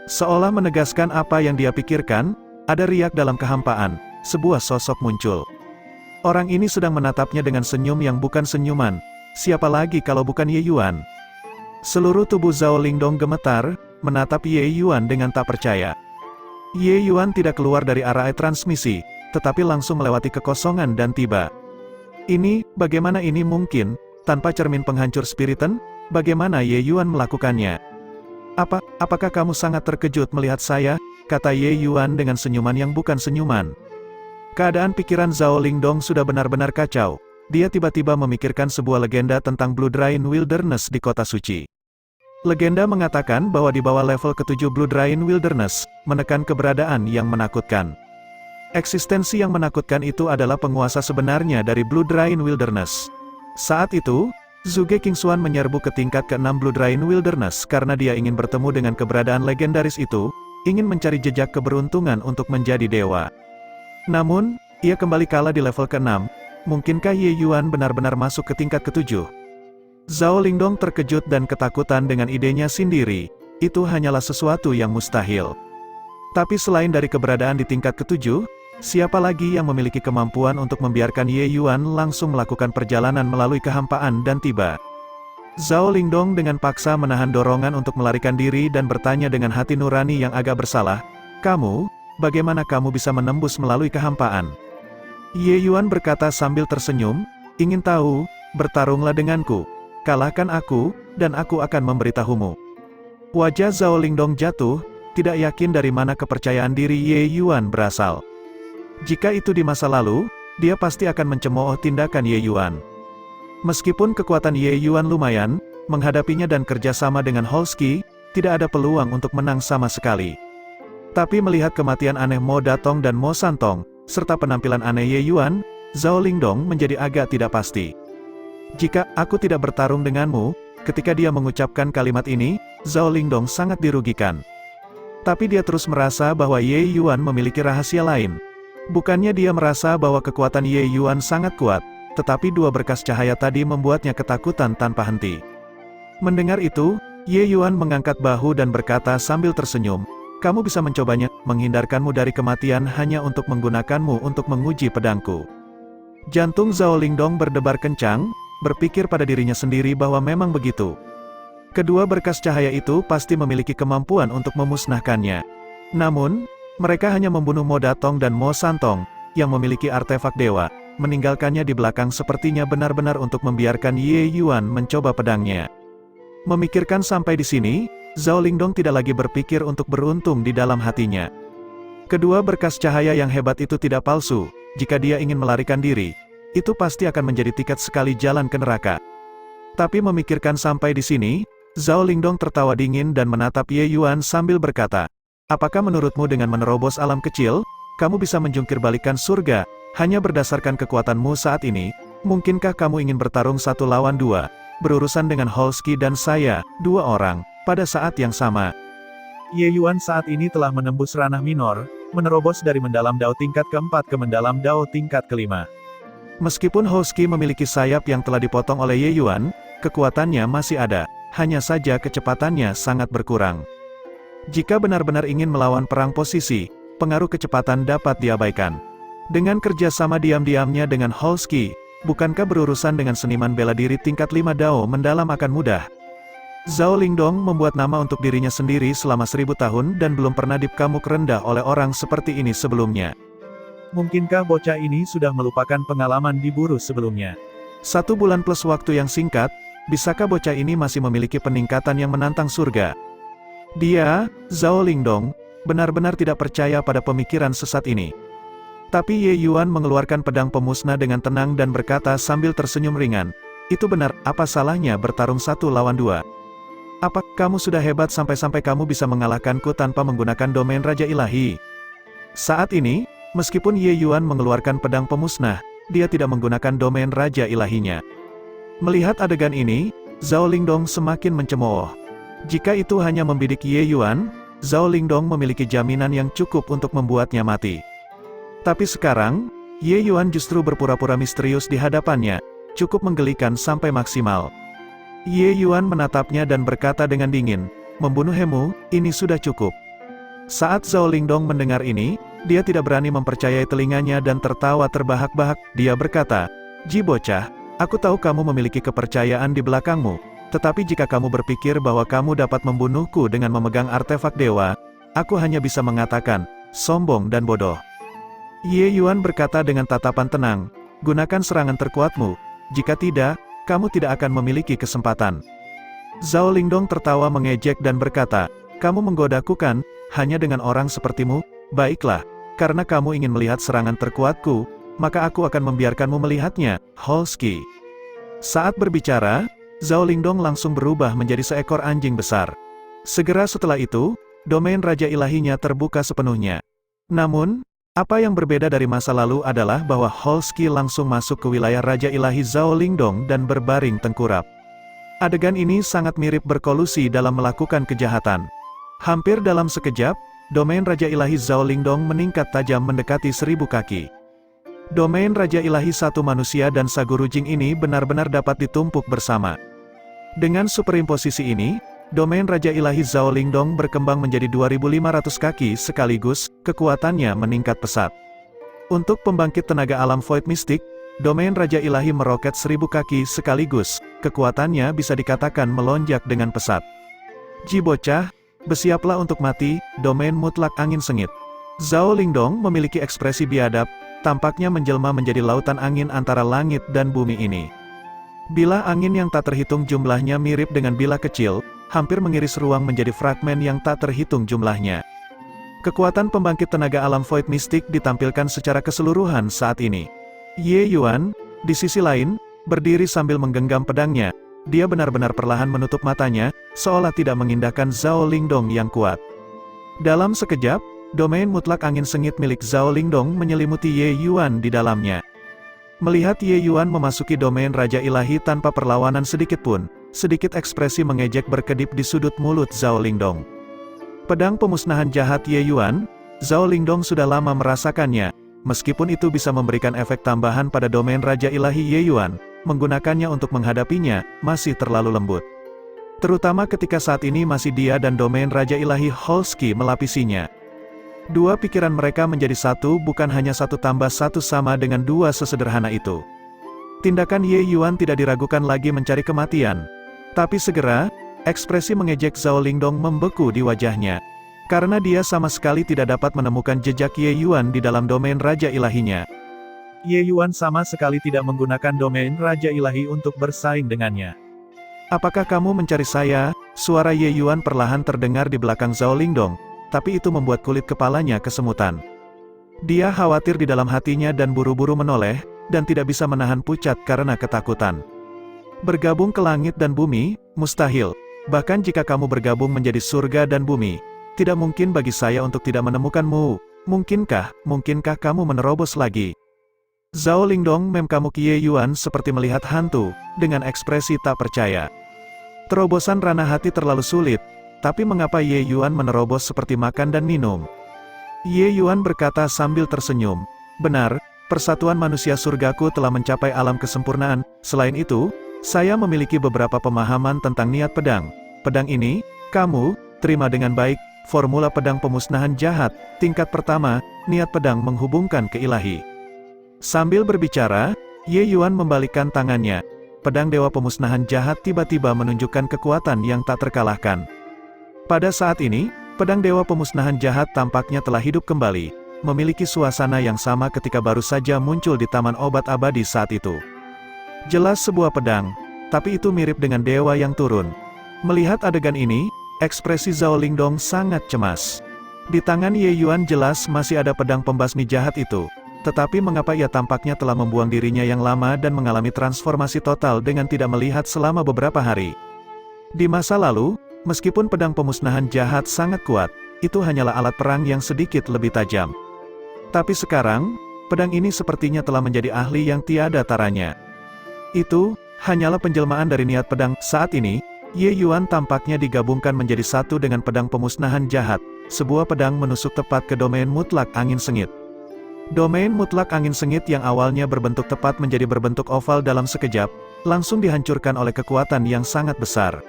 Seolah menegaskan apa yang dia pikirkan, ada riak dalam kehampaan, sebuah sosok muncul. Orang ini sedang menatapnya dengan senyum yang bukan senyuman, siapa lagi kalau bukan Ye Yuan? Seluruh tubuh Zhao Lingdong gemetar, menatap Ye Yuan dengan tak percaya. Ye Yuan tidak keluar dari arah transmisi, tetapi langsung melewati kekosongan dan tiba. Bagaimana ini mungkin, tanpa cermin penghancur spiritan, bagaimana Ye Yuan melakukannya? Apakah kamu sangat terkejut melihat saya? Kata Ye Yuan dengan senyuman yang bukan senyuman. Keadaan pikiran Zhao Lingdong sudah benar-benar kacau. Dia tiba-tiba memikirkan sebuah legenda tentang Blue Drain Wilderness di kota suci. Legenda mengatakan bahwa di bawah level ke-7 Blue Drain Wilderness, menekan keberadaan yang menakutkan. Eksistensi yang menakutkan itu adalah penguasa sebenarnya dari Blue Drain Wilderness. Saat itu, Zhuge Qingshuan menyerbu ke tingkat ke-6 Blue Drain Wilderness karena dia ingin bertemu dengan keberadaan legendaris itu, ingin mencari jejak keberuntungan untuk menjadi dewa. Namun, ia kembali kalah di level ke-6. Mungkinkah Ye Yuan benar-benar masuk ke tingkat ke-7? Zhao Lingdong terkejut dan ketakutan dengan idenya sendiri, itu hanyalah sesuatu yang mustahil. Tapi selain dari keberadaan di tingkat ke-7, siapa lagi yang memiliki kemampuan untuk membiarkan Ye Yuan langsung melakukan perjalanan melalui kehampaan dan tiba? Zhao Lingdong dengan paksa menahan dorongan untuk melarikan diri dan bertanya dengan hati nurani yang agak bersalah, bagaimana kamu bisa menembus melalui kehampaan? Ye Yuan berkata sambil tersenyum, ingin tahu, bertarunglah denganku. Kalahkan aku, dan aku akan memberitahumu. Wajah Zhao Lingdong jatuh, tidak yakin dari mana kepercayaan diri Ye Yuan berasal. Jika itu di masa lalu, dia pasti akan mencemooh tindakan Ye Yuan. Meskipun kekuatan Ye Yuan lumayan, menghadapinya dan kerjasama dengan Holski, tidak ada peluang untuk menang sama sekali. Tapi melihat kematian aneh Mo Datong dan Mo Santong, serta penampilan aneh Ye Yuan, Zhao Lingdong menjadi agak tidak pasti. Jika aku tidak bertarung denganmu, ketika dia mengucapkan kalimat ini, Zhao Lingdong sangat dirugikan. Tapi dia terus merasa bahwa Ye Yuan memiliki rahasia lain. Bukannya dia merasa bahwa kekuatan Ye Yuan sangat kuat, tetapi dua berkas cahaya tadi membuatnya ketakutan tanpa henti. Mendengar itu, Ye Yuan mengangkat bahu dan berkata sambil tersenyum, "Kamu bisa mencobanya, menghindarkanmu dari kematian hanya untuk menggunakanmu untuk menguji pedangku." Jantung Zhao Lingdong berdebar kencang, berpikir pada dirinya sendiri bahwa memang begitu. Kedua berkas cahaya itu pasti memiliki kemampuan untuk memusnahkannya. Namun, mereka hanya membunuh Mo Datong dan Mo Santong, yang memiliki artefak dewa, meninggalkannya di belakang sepertinya benar-benar untuk membiarkan Ye Yuan mencoba pedangnya. Memikirkan sampai di sini, Zhao Lingdong tidak lagi berpikir untuk beruntung di dalam hatinya. Kedua berkas cahaya yang hebat itu tidak palsu, jika dia ingin melarikan diri, itu pasti akan menjadi tiket sekali jalan ke neraka. Tapi memikirkan sampai di sini, Zhao Lingdong tertawa dingin dan menatap Ye Yuan sambil berkata, "Apakah menurutmu dengan menerobos alam kecil, kamu bisa menjungkir balikan surga, hanya berdasarkan kekuatanmu saat ini? Mungkinkah kamu ingin bertarung 1 lawan 2, berurusan dengan Holski dan saya, 2 orang, pada saat yang sama?" Ye Yuan saat ini telah menembus ranah minor, menerobos dari mendalam Dao tingkat keempat ke mendalam Dao tingkat kelima. Meskipun Holski memiliki sayap yang telah dipotong oleh Ye Yuan, kekuatannya masih ada, hanya saja kecepatannya sangat berkurang. Jika benar-benar ingin melawan perang posisi, pengaruh kecepatan dapat diabaikan. Dengan kerjasama diam-diamnya dengan Holski, bukankah berurusan dengan seniman bela diri tingkat 5 Dao mendalam akan mudah? Zhao Lingdong membuat nama untuk dirinya sendiri selama 1000 tahun dan belum pernah dipkamuk rendah oleh orang seperti ini sebelumnya. Mungkinkah bocah ini sudah melupakan pengalaman di Buru sebelumnya? 1 bulan plus waktu yang singkat, bisakah bocah ini masih memiliki peningkatan yang menantang surga? Dia, Zhao Lingdong, benar-benar tidak percaya pada pemikiran sesat ini. Tapi Ye Yuan mengeluarkan pedang pemusnah dengan tenang dan berkata sambil tersenyum ringan, "Itu benar, apa salahnya bertarung 1 lawan 2? Apa kamu sudah hebat sampai-sampai kamu bisa mengalahkanku tanpa menggunakan domain Raja Ilahi?" Saat ini, meskipun Ye Yuan mengeluarkan pedang pemusnah, dia tidak menggunakan domain Raja Ilahinya. Melihat adegan ini, Zhao Lingdong semakin mencemooh. Jika itu hanya membidik Ye Yuan, Zhao Lingdong memiliki jaminan yang cukup untuk membuatnya mati. Tapi sekarang, Ye Yuan justru berpura-pura misterius di hadapannya, cukup menggelikan sampai maksimal. Ye Yuan menatapnya dan berkata dengan dingin, "Membunuh Hemu, ini sudah cukup." Saat Zhao Lingdong mendengar ini, dia tidak berani mempercayai telinganya dan tertawa terbahak-bahak. Dia berkata, "Ji bocah, aku tahu kamu memiliki kepercayaan di belakangmu, tetapi jika kamu berpikir bahwa kamu dapat membunuhku dengan memegang artefak dewa, aku hanya bisa mengatakan, sombong dan bodoh." Ye Yuan berkata dengan tatapan tenang, "Gunakan serangan terkuatmu, jika tidak, kamu tidak akan memiliki kesempatan." Zhao Lingdong tertawa mengejek dan berkata, "Kamu menggodaku kan, hanya dengan orang sepertimu? Baiklah, karena kamu ingin melihat serangan terkuatku, maka aku akan membiarkanmu melihatnya, Holski." Saat berbicara, Zhao Lingdong langsung berubah menjadi seekor anjing besar. Segera setelah itu, domain Raja Ilahinya terbuka sepenuhnya. Namun, apa yang berbeda dari masa lalu adalah bahwa Holski langsung masuk ke wilayah Raja Ilahi Zhao Lingdong dan berbaring tengkurap. Adegan ini sangat mirip berkolusi dalam melakukan kejahatan. Hampir dalam sekejap, domain Raja Ilahi Zhao Lingdong meningkat tajam mendekati 1000 kaki. Domain Raja Ilahi satu manusia dan Sagurujing ini benar-benar dapat ditumpuk bersama. Dengan superimposisi ini, domain Raja Ilahi Zhao Lingdong berkembang menjadi 2500 kaki sekaligus, kekuatannya meningkat pesat. Untuk pembangkit tenaga alam Void Mystic, domain Raja Ilahi meroket 1000 kaki sekaligus, kekuatannya bisa dikatakan melonjak dengan pesat. "Ji bocah, bersiaplah untuk mati, domain mutlak angin sengit." Zhao Lingdong memiliki ekspresi biadab, tampaknya menjelma menjadi lautan angin antara langit dan bumi ini. Bilah angin yang tak terhitung jumlahnya mirip dengan bilah kecil, hampir mengiris ruang menjadi fragmen yang tak terhitung jumlahnya. Kekuatan pembangkit tenaga alam Void Mystic ditampilkan secara keseluruhan saat ini. Ye Yuan, di sisi lain, berdiri sambil menggenggam pedangnya. Dia benar-benar perlahan menutup matanya, seolah tidak mengindahkan Zhao Lingdong yang kuat. Dalam sekejap, domain mutlak angin sengit milik Zhao Lingdong menyelimuti Ye Yuan di dalamnya. Melihat Ye Yuan memasuki domain Raja Ilahi tanpa perlawanan sedikitpun, sedikit ekspresi mengejek berkedip di sudut mulut Zhao Lingdong. Pedang pemusnahan jahat Ye Yuan, Zhao Lingdong sudah lama merasakannya, meskipun itu bisa memberikan efek tambahan pada domain Raja Ilahi Ye Yuan, menggunakannya untuk menghadapinya, masih terlalu lembut. Terutama ketika saat ini masih dia dan domain Raja Ilahi Holski melapisinya. Dua pikiran mereka menjadi satu, bukan hanya satu tambah satu sama dengan dua sesederhana itu. Tindakan Ye Yuan tidak diragukan lagi mencari kematian. Tapi segera, ekspresi mengejek Zhao Lingdong membeku di wajahnya. Karena dia sama sekali tidak dapat menemukan jejak Ye Yuan di dalam domain Raja Ilahinya. Ye Yuan sama sekali tidak menggunakan domain Raja Ilahi untuk bersaing dengannya. Apakah kamu mencari saya? Suara Ye Yuan perlahan terdengar di belakang Zhao Lingdong, tapi itu membuat kulit kepalanya kesemutan. Dia khawatir di dalam hatinya dan buru-buru menoleh, dan tidak bisa menahan pucat karena ketakutan. Bergabung ke langit dan bumi, mustahil. Bahkan jika kamu bergabung menjadi surga dan bumi, tidak mungkin bagi saya untuk tidak menemukanmu. Mungkinkah kamu menerobos lagi? Zhao Lingdong memkamuk Ye Yuan seperti melihat hantu, dengan ekspresi tak percaya. Terobosan ranah hati terlalu sulit, tapi mengapa Ye Yuan menerobos seperti makan dan minum? Ye Yuan berkata sambil tersenyum, benar, persatuan manusia surgaku telah mencapai alam kesempurnaan. Selain itu, saya memiliki beberapa pemahaman tentang niat pedang. Pedang ini, kamu, terima dengan baik. Formula pedang pemusnahan jahat, tingkat pertama, niat pedang menghubungkan ke ilahi. Sambil berbicara, Ye Yuan membalikkan tangannya. Pedang dewa pemusnahan jahat tiba-tiba menunjukkan kekuatan yang tak terkalahkan. Pada saat ini, pedang dewa pemusnahan jahat tampaknya telah hidup kembali, memiliki suasana yang sama ketika baru saja muncul di Taman Obat Abadi saat itu. Jelas sebuah pedang, tapi itu mirip dengan dewa yang turun. Melihat adegan ini, ekspresi Zhao Lingdong sangat cemas. Di tangan Ye Yuan jelas masih ada pedang pembasmi jahat itu. Tetapi mengapa ia tampaknya telah membuang dirinya yang lama dan mengalami transformasi total dengan tidak melihat selama beberapa hari. Di masa lalu, meskipun pedang pemusnahan jahat sangat kuat, itu hanyalah alat perang yang sedikit lebih tajam. Tapi sekarang, pedang ini sepertinya telah menjadi ahli yang tiada taranya. Itu hanyalah penjelmaan dari niat pedang. Saat ini, Ye Yuan tampaknya digabungkan menjadi satu dengan pedang pemusnahan jahat, sebuah pedang menusuk tepat ke domain mutlak angin sengit. Domain mutlak angin sengit yang awalnya berbentuk tepat menjadi berbentuk oval dalam sekejap, langsung dihancurkan oleh kekuatan yang sangat besar.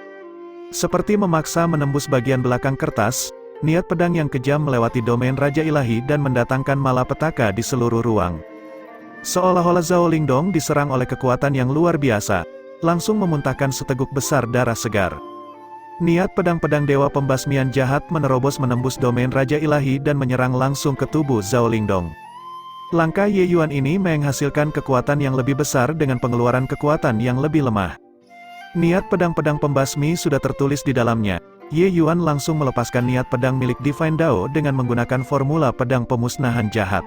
Seperti memaksa menembus bagian belakang kertas, niat pedang yang kejam melewati domain Raja Ilahi dan mendatangkan malapetaka di seluruh ruang. Seolah-olah Zhao Lingdong diserang oleh kekuatan yang luar biasa, langsung memuntahkan seteguk besar darah segar. Niat pedang-pedang dewa pembasmian jahat menerobos menembus domain Raja Ilahi dan menyerang langsung ke tubuh Zhao Lingdong. Langkah Ye Yuan ini menghasilkan kekuatan yang lebih besar dengan pengeluaran kekuatan yang lebih lemah. Niat pedang-pedang pembasmi sudah tertulis di dalamnya. Ye Yuan langsung melepaskan niat pedang milik Divine Dao dengan menggunakan formula pedang pemusnahan jahat.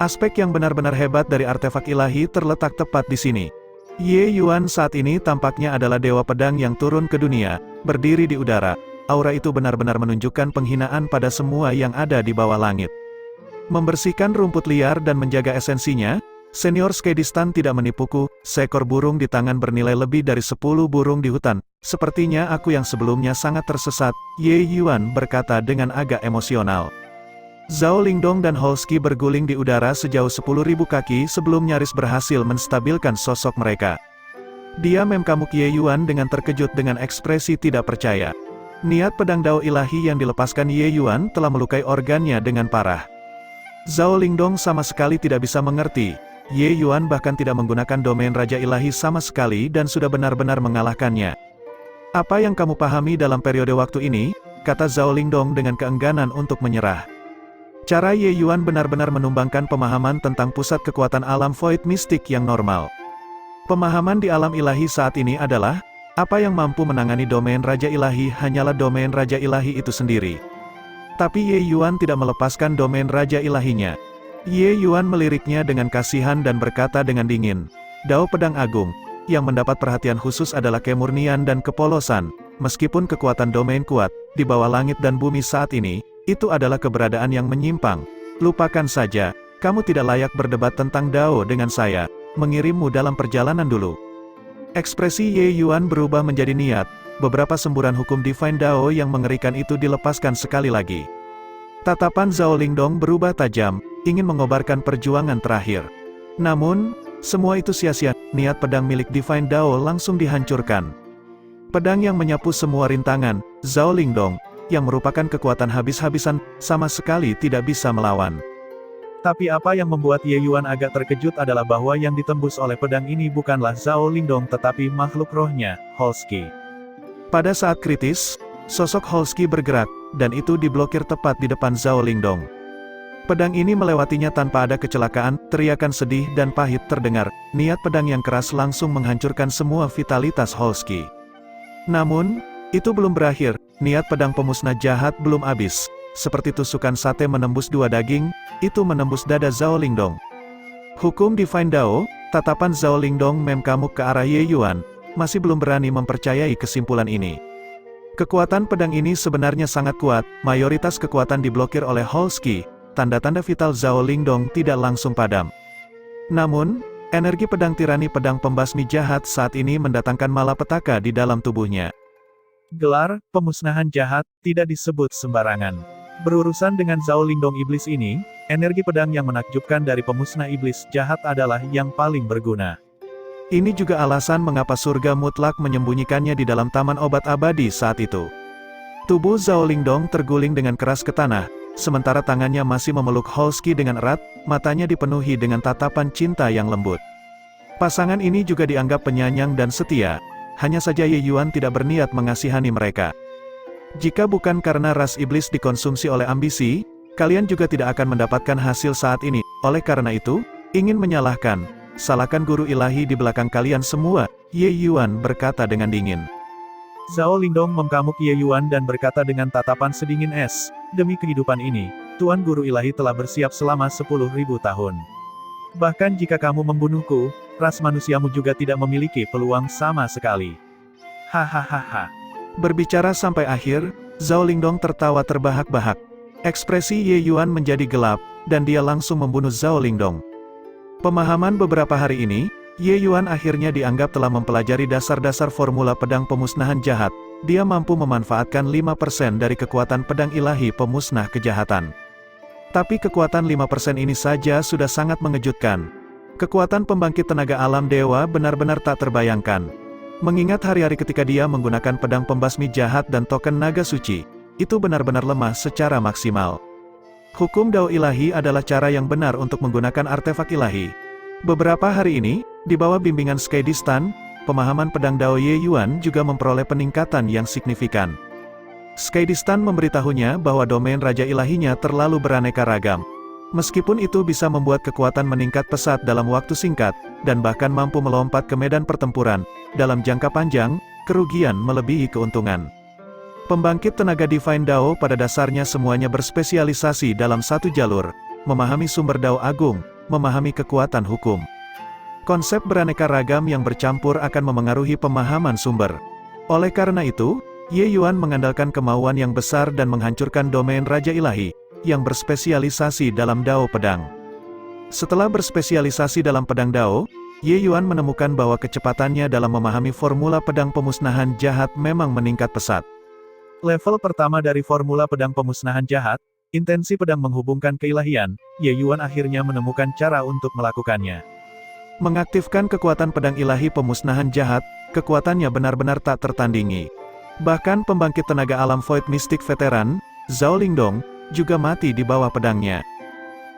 Aspek yang benar-benar hebat dari artefak ilahi terletak tepat di sini. Ye Yuan saat ini tampaknya adalah dewa pedang yang turun ke dunia, berdiri di udara. Aura itu benar-benar menunjukkan penghinaan pada semua yang ada di bawah langit. Membersihkan rumput liar dan menjaga esensinya, senior Skedistan tidak menipuku. Seekor burung di tangan bernilai lebih dari 10 burung di hutan. Sepertinya aku yang sebelumnya sangat tersesat, Ye Yuan berkata dengan agak emosional. Zhao Lingdong dan Holski berguling di udara sejauh 10.000 kaki sebelum nyaris berhasil menstabilkan sosok mereka. Dia memkamuk Ye Yuan dengan terkejut dengan ekspresi tidak percaya. Niat pedang Dao ilahi yang dilepaskan Ye Yuan telah melukai organnya dengan parah. Zhao Lingdong sama sekali tidak bisa mengerti. Ye Yuan bahkan tidak menggunakan domain Raja Ilahi sama sekali dan sudah benar-benar mengalahkannya. Apa yang kamu pahami dalam periode waktu ini? Kata Zhao Lingdong dengan keengganan untuk menyerah. Cara Ye Yuan benar-benar menumbangkan pemahaman tentang pusat kekuatan alam Void Mystic yang normal. Pemahaman di alam ilahi saat ini adalah, apa yang mampu menangani domain Raja Ilahi hanyalah domain Raja Ilahi itu sendiri. Tapi Ye Yuan tidak melepaskan domain Raja Ilahinya. Ye Yuan meliriknya dengan kasihan dan berkata dengan dingin, Dao Pedang Agung, yang mendapat perhatian khusus adalah kemurnian dan kepolosan. Meskipun kekuatan domain kuat, di bawah langit dan bumi saat ini, itu adalah keberadaan yang menyimpang. Lupakan saja, kamu tidak layak berdebat tentang Dao dengan saya, mengirimmu dalam perjalanan dulu. Ekspresi Ye Yuan berubah menjadi niat, beberapa semburan hukum Divine Dao yang mengerikan itu dilepaskan sekali lagi. Tatapan Zhao Lingdong berubah tajam, ingin mengobarkan perjuangan terakhir. Namun, semua itu sia-sia, niat pedang milik Divine Dao langsung dihancurkan. Pedang yang menyapu semua rintangan, Zhao Lingdong, yang merupakan kekuatan habis-habisan, sama sekali tidak bisa melawan. Tapi apa yang membuat Ye Yuan agak terkejut adalah bahwa yang ditembus oleh pedang ini bukanlah Zhao Lingdong tetapi makhluk rohnya, Holsky. Pada saat kritis, sosok Holsky bergerak, dan itu diblokir tepat di depan Zhao Lingdong. Pedang ini melewatinya tanpa ada kecelakaan, teriakan sedih dan pahit terdengar, niat pedang yang keras langsung menghancurkan semua vitalitas Holsky. Namun, itu belum berakhir, niat pedang pemusnah jahat belum habis. Seperti tusukan sate menembus dua daging, itu menembus dada Zhao Lingdong. Hukum Divine Dao, tatapan Zhao Lingdong memkamuk ke arah Ye Yuan, masih belum berani mempercayai kesimpulan ini. Kekuatan pedang ini sebenarnya sangat kuat, mayoritas kekuatan diblokir oleh Holsky, tanda-tanda vital Zhao Lingdong tidak langsung padam. Namun, energi pedang tirani pedang pembasmi jahat saat ini mendatangkan malapetaka di dalam tubuhnya. Gelar, pemusnahan jahat, tidak disebut sembarangan. Berurusan dengan Zhao Lingdong iblis ini, energi pedang yang menakjubkan dari pemusnah iblis jahat adalah yang paling berguna. Ini juga alasan mengapa surga mutlak menyembunyikannya di dalam taman obat abadi saat itu. Tubuh Zhao Lingdong terguling dengan keras ke tanah, sementara tangannya masih memeluk Holsky dengan erat, matanya dipenuhi dengan tatapan cinta yang lembut. Pasangan ini juga dianggap penyayang dan setia, hanya saja Ye Yuan tidak berniat mengasihani mereka. Jika bukan karena ras iblis dikonsumsi oleh ambisi, kalian juga tidak akan mendapatkan hasil saat ini. Oleh karena itu, ingin menyalahkan, salahkan guru ilahi di belakang kalian semua, Ye Yuan berkata dengan dingin. Zhao Lingdong memkamuk Ye Yuan dan berkata dengan tatapan sedingin es, demi kehidupan ini, Tuan Guru Ilahi telah bersiap selama 10.000 tahun. Bahkan jika kamu membunuhku, ras manusiamu juga tidak memiliki peluang sama sekali. Hahaha. Berbicara sampai akhir, Zhao Lingdong tertawa terbahak-bahak. Ekspresi Ye Yuan menjadi gelap, dan dia langsung membunuh Zhao Lingdong. Pemahaman beberapa hari ini, Ye Yuan akhirnya dianggap telah mempelajari dasar-dasar formula pedang pemusnahan jahat. Dia mampu memanfaatkan 5% dari kekuatan pedang ilahi pemusnah kejahatan. Tapi kekuatan 5% ini saja sudah sangat mengejutkan. Kekuatan pembangkit tenaga alam dewa benar-benar tak terbayangkan. Mengingat hari-hari ketika dia menggunakan pedang pembasmi jahat dan token naga suci, itu benar-benar lemah secara maksimal. Hukum Dao ilahi adalah cara yang benar untuk menggunakan artefak ilahi. Beberapa hari ini, di bawah bimbingan Skydistan, pemahaman pedang Dao Ye Yuan juga memperoleh peningkatan yang signifikan. Skydistan memberitahunya bahwa domain Raja Ilahinya terlalu beraneka ragam. Meskipun itu bisa membuat kekuatan meningkat pesat dalam waktu singkat, dan bahkan mampu melompat ke medan pertempuran, dalam jangka panjang, kerugian melebihi keuntungan. Pembangkit tenaga Divine Dao pada dasarnya semuanya berspesialisasi dalam satu jalur, memahami sumber Dao Agung, memahami kekuatan hukum. Konsep beraneka ragam yang bercampur akan memengaruhi pemahaman sumber. Oleh karena itu, Ye Yuan mengandalkan kemauan yang besar dan menghancurkan domain Raja Ilahi, yang berspesialisasi dalam Dao Pedang. Setelah berspesialisasi dalam pedang Dao, Ye Yuan menemukan bahwa kecepatannya dalam memahami formula pedang pemusnahan jahat memang meningkat pesat. Level pertama dari formula pedang pemusnahan jahat, intensi pedang menghubungkan keilahian, Ye Yuan akhirnya menemukan cara untuk melakukannya. Mengaktifkan kekuatan pedang ilahi pemusnahan jahat, kekuatannya benar-benar tak tertandingi. Bahkan pembangkit tenaga alam Void Mystic veteran, Zhao Lingdong, juga mati di bawah pedangnya.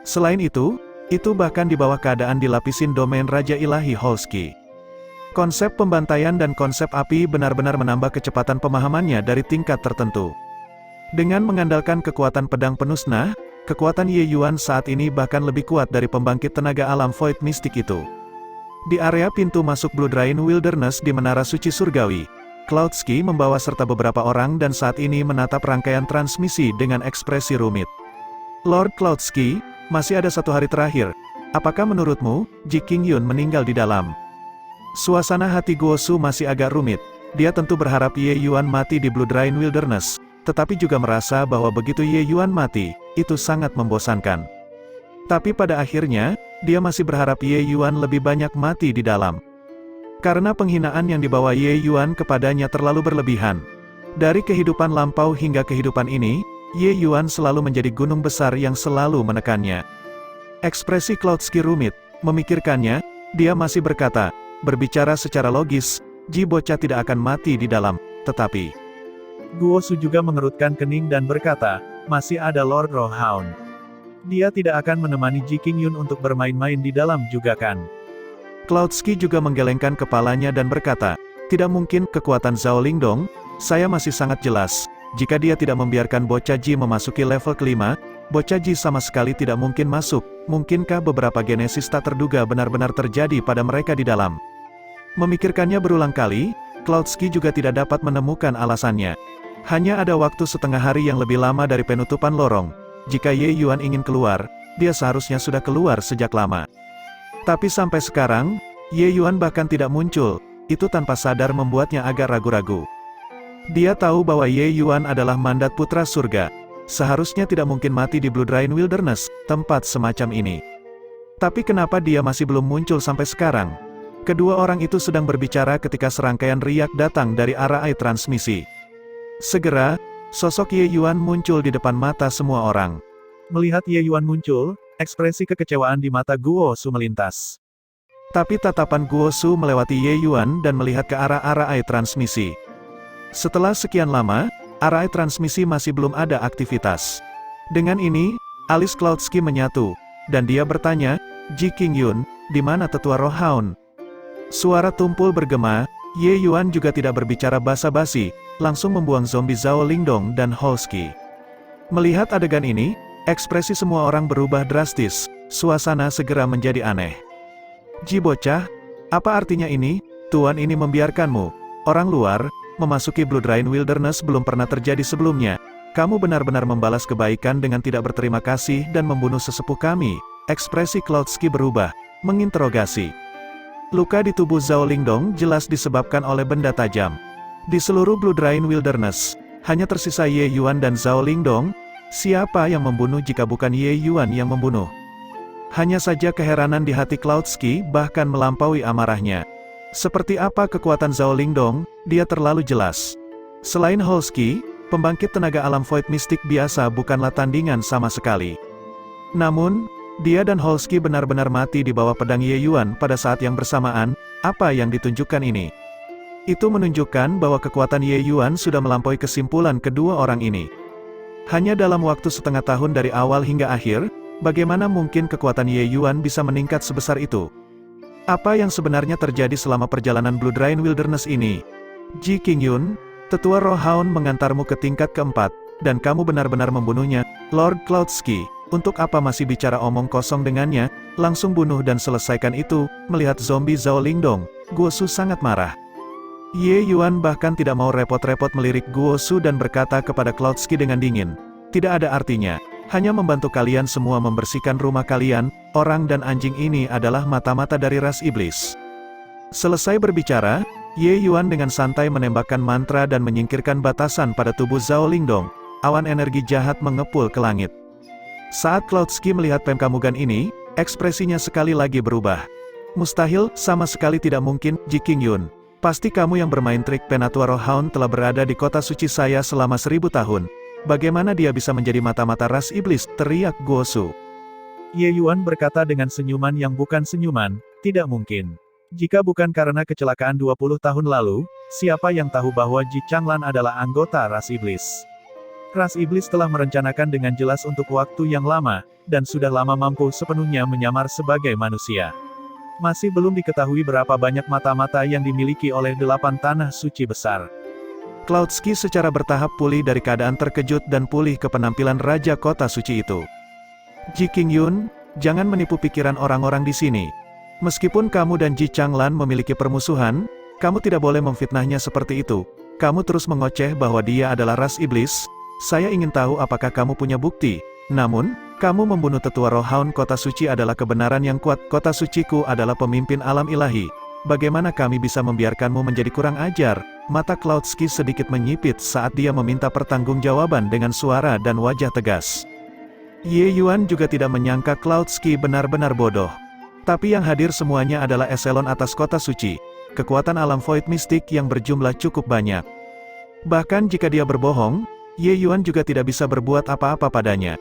Selain itu bahkan di bawah keadaan dilapisin domain Raja Ilahi Holsky. Konsep pembantaian dan konsep api benar-benar menambah kecepatan pemahamannya dari tingkat tertentu. Dengan mengandalkan kekuatan pedang penusnah, kekuatan Ye Yuan saat ini bahkan lebih kuat dari pembangkit tenaga alam Void Mystic itu. Di area pintu masuk Blood Rain Wilderness di Menara Suci Surgawi, Cloudsky membawa serta beberapa orang dan saat ini menatap rangkaian transmisi dengan ekspresi rumit. Lord Cloudsky, masih ada 1 hari terakhir. Apakah menurutmu, Ji Qingyun meninggal di dalam? Suasana hati Guosu masih agak rumit. Dia tentu berharap Ye Yuan mati di Blood Rain Wilderness, tetapi juga merasa bahwa begitu Ye Yuan mati, itu sangat membosankan. Tapi pada akhirnya, dia masih berharap Ye Yuan lebih banyak mati di dalam. Karena penghinaan yang dibawa Ye Yuan kepadanya terlalu berlebihan. Dari kehidupan lampau hingga kehidupan ini, Ye Yuan selalu menjadi gunung besar yang selalu menekannya. Ekspresi Cloudsky rumit, memikirkannya, dia masih berkata, berbicara secara logis, Ji bocah tidak akan mati di dalam, tetapi... Guosu juga mengerutkan kening dan berkata, masih ada Lord Rohhound. Dia tidak akan menemani Ji Qingyun untuk bermain-main di dalam juga kan? Cloudsky juga menggelengkan kepalanya dan berkata, tidak mungkin kekuatan Zhao Lingdong, saya masih sangat jelas, jika dia tidak membiarkan bocah Ji memasuki level kelima, bocah Ji sama sekali tidak mungkin masuk, mungkinkah beberapa genesis tak terduga benar-benar terjadi pada mereka di dalam? Memikirkannya berulang kali, Cloudsky juga tidak dapat menemukan alasannya. Hanya ada waktu setengah hari yang lebih lama dari penutupan lorong. Jika Ye Yuan ingin keluar, dia seharusnya sudah keluar sejak lama. Tapi sampai sekarang, Ye Yuan bahkan tidak muncul, itu tanpa sadar membuatnya agak ragu-ragu. Dia tahu bahwa Ye Yuan adalah mandat putra surga. Seharusnya tidak mungkin mati di Blood Rain Wilderness, tempat semacam ini. Tapi kenapa dia masih belum muncul sampai sekarang? Kedua orang itu sedang berbicara ketika serangkaian riak datang dari arah transmisi. Segera, sosok Ye Yuan muncul di depan mata semua orang. Melihat Ye Yuan muncul, ekspresi kekecewaan di mata Guosu melintas. Tapi tatapan Guosu melewati Ye Yuan dan melihat ke arah transmisi. Setelah sekian lama, arah transmisi masih belum ada aktivitas. Dengan ini, alis Cloudsky menyatu, dan dia bertanya, Ji Qingyun, di mana tetua Rohhound? Suara tumpul bergema, Ye Yuan juga tidak berbicara basa-basi, langsung membuang zombie Zhao Lingdong dan Holsky. Melihat adegan ini, ekspresi semua orang berubah drastis, suasana segera menjadi aneh. Ji bocah, apa artinya ini? Tuan ini membiarkanmu, orang luar, memasuki Blood Rain Wilderness belum pernah terjadi sebelumnya. Kamu benar-benar membalas kebaikan dengan tidak berterima kasih dan membunuh sesepuh kami. Ekspresi Cloudsky berubah, menginterogasi. Luka di tubuh Zhao Lingdong jelas disebabkan oleh benda tajam. Di seluruh Blood Rain Wilderness, hanya tersisa Ye Yuan dan Zhao Lingdong. Siapa yang membunuh jika bukan Ye Yuan yang membunuh? Hanya saja keheranan di hati Cloudsky bahkan melampaui amarahnya. Seperti apa kekuatan Zhao Lingdong, dia terlalu jelas. Selain Holsky, pembangkit tenaga alam Void Mystic biasa bukanlah tandingan sama sekali. Namun, dia dan Holsky benar-benar mati di bawah pedang Ye Yuan pada saat yang bersamaan. Apa yang ditunjukkan ini? Itu menunjukkan bahwa kekuatan Ye Yuan sudah melampaui kesimpulan kedua orang ini. Hanya dalam waktu setengah tahun dari awal hingga akhir, bagaimana mungkin kekuatan Ye Yuan bisa meningkat sebesar itu? Apa yang sebenarnya terjadi selama perjalanan Blood Rain Wilderness ini? Ji Qingyun, tetua Rohhound mengantarmu ke tingkat keempat, dan kamu benar-benar membunuhnya. Lord Cloudsky, untuk apa masih bicara omong kosong dengannya? Langsung bunuh dan selesaikan itu. Melihat zombie Zhao Lingdong, Guosu sangat marah. Ye Yuan bahkan tidak mau repot-repot melirik Guosu dan berkata kepada Cloudsky dengan dingin, tidak ada artinya, hanya membantu kalian semua membersihkan rumah kalian, orang dan anjing ini adalah mata-mata dari ras iblis. Selesai berbicara, Ye Yuan dengan santai menembakkan mantra dan menyingkirkan batasan pada tubuh Zhao Lingdong, awan energi jahat mengepul ke langit. Saat Cloudsky melihat Pemkamugan ini, ekspresinya sekali lagi berubah. Mustahil, sama sekali tidak mungkin, Ji Qingyun. Pasti kamu yang bermain trik. Penatua Rohhound telah berada di kota suci saya selama 1000 tahun. Bagaimana dia bisa menjadi mata-mata ras iblis? Teriak Guosu. Ye Yuan berkata dengan senyuman yang bukan senyuman, tidak mungkin. Jika bukan karena kecelakaan 20 tahun lalu, siapa yang tahu bahwa Ji Changlan adalah anggota ras iblis? Ras iblis telah merencanakan dengan jelas untuk waktu yang lama, dan sudah lama mampu sepenuhnya menyamar sebagai manusia. Masih belum diketahui berapa banyak mata-mata yang dimiliki oleh 8 tanah suci besar. Cloudsky secara bertahap pulih dari keadaan terkejut dan pulih ke penampilan Raja Kota Suci itu. Ji Qingyun, jangan menipu pikiran orang-orang di sini. Meskipun kamu dan Ji Changlan memiliki permusuhan, kamu tidak boleh memfitnahnya seperti itu. Kamu terus mengoceh bahwa dia adalah ras iblis. Saya ingin tahu apakah kamu punya bukti. Namun, kamu membunuh tetua Rohaun kota suci adalah kebenaran yang kuat. Kota suciku adalah pemimpin alam ilahi. Bagaimana kami bisa membiarkanmu menjadi kurang ajar? Mata Cloudsky sedikit menyipit saat dia meminta pertanggungjawaban dengan suara dan wajah tegas. Ye Yuan juga tidak menyangka Cloudsky benar-benar bodoh. Tapi yang hadir semuanya adalah eselon atas kota suci. Kekuatan alam void mistik yang berjumlah cukup banyak. Bahkan jika dia berbohong, Ye Yuan juga tidak bisa berbuat apa-apa padanya.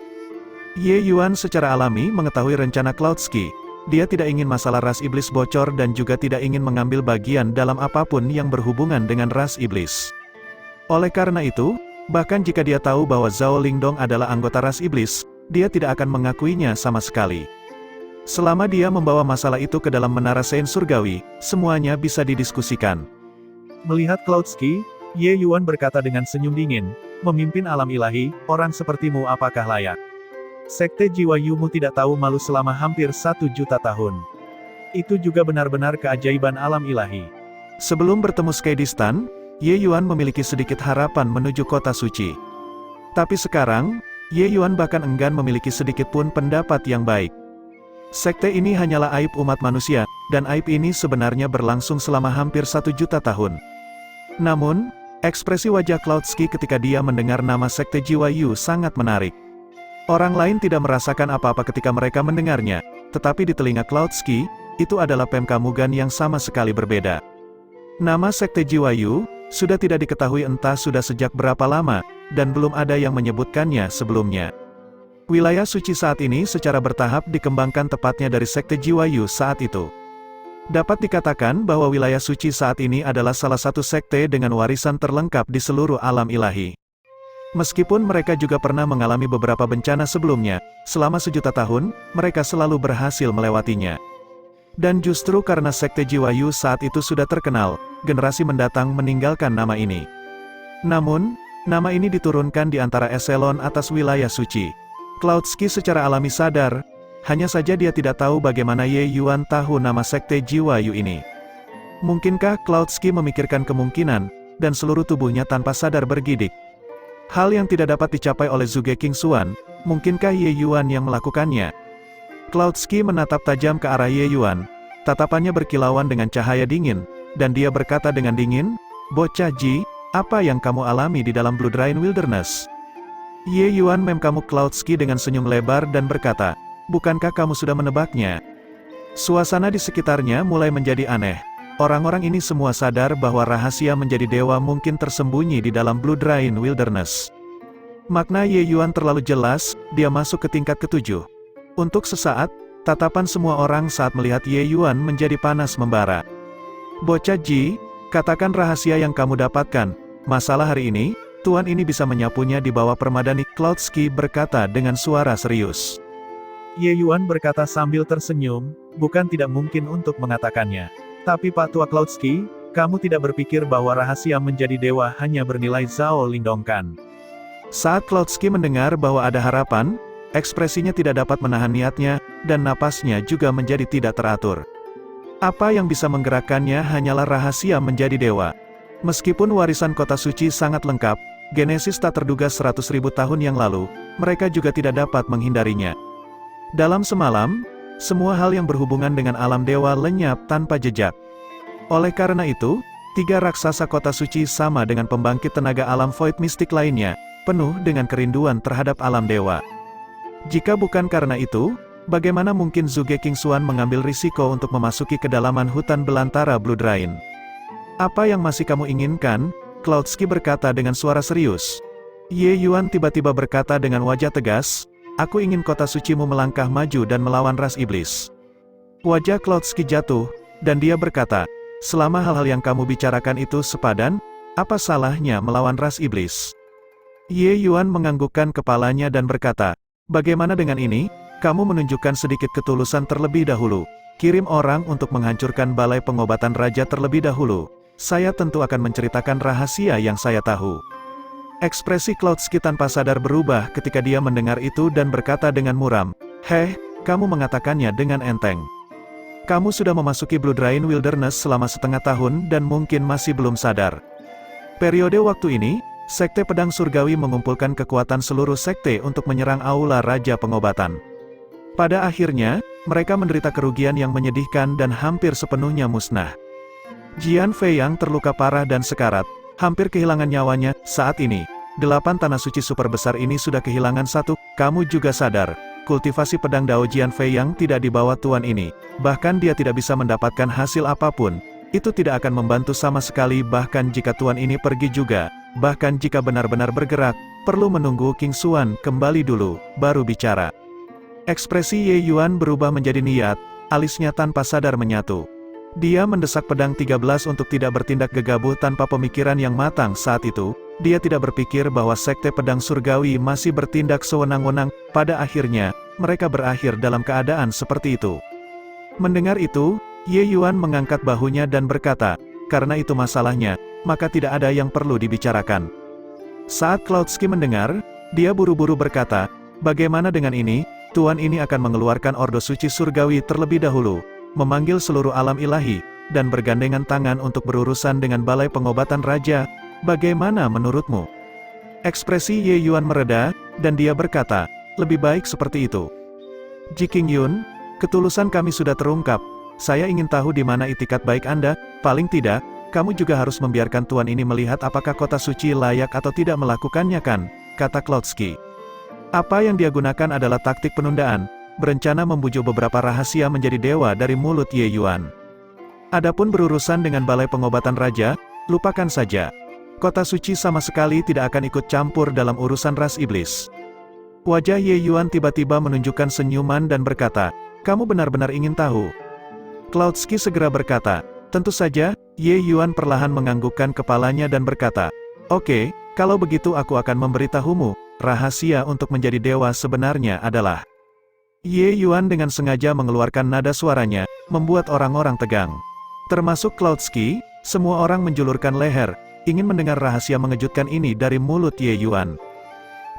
Ye Yuan secara alami mengetahui rencana Cloudsky. Dia tidak ingin masalah ras iblis bocor dan juga tidak ingin mengambil bagian dalam apapun yang berhubungan dengan ras iblis. Oleh karena itu, bahkan jika dia tahu bahwa Zhao Lingdong adalah anggota ras iblis, dia tidak akan mengakuinya sama sekali. Selama dia membawa masalah itu ke dalam menara Sein Surgawi, semuanya bisa didiskusikan. Melihat Cloudsky, Ye Yuan berkata dengan senyum dingin, "Memimpin alam ilahi, orang sepertimu apakah layak? Sekte jiwa Yumu tidak tahu malu selama hampir 1 juta tahun. Itu juga benar-benar keajaiban alam ilahi." Sebelum bertemu Skedistan, Ye Yuan memiliki sedikit harapan menuju kota suci. Tapi sekarang, Ye Yuan bahkan enggan memiliki sedikit pun pendapat yang baik. Sekte ini hanyalah aib umat manusia, dan aib ini sebenarnya berlangsung selama hampir 1 juta tahun. Namun, ekspresi wajah Cloudsky ketika dia mendengar nama Sekte Jiwa Yu sangat menarik. Orang lain tidak merasakan apa-apa ketika mereka mendengarnya, tetapi di telinga Cloudsky, itu adalah Pemka Mugan yang sama sekali berbeda. Nama Sekte Jiwa Yu sudah tidak diketahui entah sudah sejak berapa lama, dan belum ada yang menyebutkannya sebelumnya. Wilayah suci saat ini secara bertahap dikembangkan tepatnya dari Sekte Jiwa Yu saat itu. Dapat dikatakan bahwa wilayah suci saat ini adalah salah satu sekte dengan warisan terlengkap di seluruh alam ilahi. Meskipun mereka juga pernah mengalami beberapa bencana sebelumnya, selama 1 juta tahun, mereka selalu berhasil melewatinya. Dan justru karena Sekte Jiwa Yu saat itu sudah terkenal, generasi mendatang meninggalkan nama ini. Namun, nama ini diturunkan di antara eselon atas wilayah suci. Cloudsky secara alami sadar, hanya saja dia tidak tahu bagaimana Ye Yuan tahu nama Sekte Jiwa Yu ini. Mungkinkah Cloudsky memikirkan kemungkinan, dan seluruh tubuhnya tanpa sadar bergidik. Hal yang tidak dapat dicapai oleh Zhuge King Xuan, mungkinkah Ye Yuan yang melakukannya? Cloudsky menatap tajam ke arah Ye Yuan, tatapannya berkilauan dengan cahaya dingin, dan dia berkata dengan dingin, "Bocah Ji, apa yang kamu alami di dalam Blood Rain Wilderness?" Ye Yuan memkamu Cloudsky dengan senyum lebar dan berkata, "Bukankah kamu sudah menebaknya?" Suasana di sekitarnya mulai menjadi aneh. Orang-orang ini semua sadar bahwa rahasia menjadi dewa mungkin tersembunyi di dalam Blood Rain Wilderness. Makna Ye Yuan terlalu jelas, dia masuk ke tingkat ke-7. Untuk sesaat, tatapan semua orang saat melihat Ye Yuan menjadi panas membara. "Bocah Ji, katakan rahasia yang kamu dapatkan. Masalah hari ini, Tuan ini bisa menyapunya di bawah permadani." Cloudsky berkata dengan suara serius. Ye Yuan berkata sambil tersenyum, "Bukan tidak mungkin untuk mengatakannya. Tapi Pak Tua Cloudsky, kamu tidak berpikir bahwa rahasia menjadi dewa hanya bernilai Zhao Lingdong kan?" Saat Cloudsky mendengar bahwa ada harapan, ekspresinya tidak dapat menahan niatnya, dan napasnya juga menjadi tidak teratur. Apa yang bisa menggerakkannya hanyalah rahasia menjadi dewa. Meskipun warisan kota suci sangat lengkap, genesis tak terduga 100.000 tahun yang lalu, mereka juga tidak dapat menghindarinya. Dalam semalam, semua hal yang berhubungan dengan alam dewa lenyap tanpa jejak. Oleh karena itu, 3 raksasa kota suci sama dengan pembangkit tenaga alam void mistik lainnya, penuh dengan kerinduan terhadap alam dewa. Jika bukan karena itu, bagaimana mungkin Zhuge King Xuan mengambil risiko untuk memasuki kedalaman hutan belantara Blood Rain? "Apa yang masih kamu inginkan?" Cloudsky berkata dengan suara serius. Ye Yuan tiba-tiba berkata dengan wajah tegas, "Aku ingin kota sucimu melangkah maju dan melawan ras iblis." Wajah Cloudsky jatuh, dan dia berkata, "Selama hal-hal yang kamu bicarakan itu sepadan, apa salahnya melawan ras iblis?" Ye Yuan menganggukkan kepalanya dan berkata, "Bagaimana dengan ini? Kamu menunjukkan sedikit ketulusan terlebih dahulu. Kirim orang untuk menghancurkan balai pengobatan raja terlebih dahulu. Saya tentu akan menceritakan rahasia yang saya tahu." Ekspresi Cloudsky tanpa sadar berubah ketika dia mendengar itu dan berkata dengan muram, "Heh, kamu mengatakannya dengan enteng. Kamu sudah memasuki Blood Rain Wilderness selama setengah tahun dan mungkin masih belum sadar. Periode waktu ini, Sekte Pedang Surgawi mengumpulkan kekuatan seluruh sekte untuk menyerang Aula Raja Pengobatan. Pada akhirnya, mereka menderita kerugian yang menyedihkan dan hampir sepenuhnya musnah. Jian Feiyang terluka parah dan sekarat, hampir kehilangan nyawanya. Saat ini, 8 tanah suci super besar ini sudah kehilangan satu. Kamu juga sadar, kultivasi pedang Dao Jian Feiyang tidak di bawah tuan ini. Bahkan dia tidak bisa mendapatkan hasil apapun. Itu tidak akan membantu sama sekali bahkan jika tuan ini pergi juga. Bahkan jika benar-benar bergerak, perlu menunggu King Xuan kembali dulu, baru bicara. Ekspresi Ye Yuan berubah menjadi niat, alisnya tanpa sadar menyatu. Dia mendesak pedang 13 untuk tidak bertindak gegabah tanpa pemikiran yang matang saat itu. Dia tidak berpikir bahwa Sekte Pedang Surgawi masih bertindak sewenang-wenang. Pada akhirnya, mereka berakhir dalam keadaan seperti itu. Mendengar itu, Ye Yuan mengangkat bahunya dan berkata, karena itu masalahnya, maka tidak ada yang perlu dibicarakan. Saat Cloudski mendengar, dia buru-buru berkata, bagaimana dengan ini? Tuan ini akan mengeluarkan Ordo Suci Surgawi terlebih dahulu, memanggil seluruh alam ilahi, dan bergandengan tangan untuk berurusan dengan Balai Pengobatan Raja. Bagaimana menurutmu? Ekspresi Ye Yuan mereda, dan dia berkata, lebih baik seperti itu. Ji Qingyun, ketulusan kami sudah terungkap. Saya ingin tahu di mana itikat baik Anda. Paling tidak, kamu juga harus membiarkan tuan ini melihat apakah kota suci layak atau tidak melakukannya kan, kata Cloudski. Apa yang dia gunakan adalah taktik penundaan, berencana membujuk beberapa rahasia menjadi dewa dari mulut Ye Yuan. Adapun berurusan dengan Balai Pengobatan Raja, lupakan saja. Kota suci sama sekali tidak akan ikut campur dalam urusan ras iblis. Wajah Ye Yuan tiba-tiba menunjukkan senyuman dan berkata, kamu benar-benar ingin tahu? Cloudski segera berkata, tentu saja. Ye Yuan perlahan menganggukkan kepalanya dan berkata, oke, kalau begitu aku akan memberitahumu, rahasia untuk menjadi dewa sebenarnya adalah. Ye Yuan dengan sengaja mengeluarkan nada suaranya, membuat orang-orang tegang. Termasuk Cloudski, semua orang menjulurkan leher, ingin mendengar rahasia mengejutkan ini dari mulut Ye Yuan.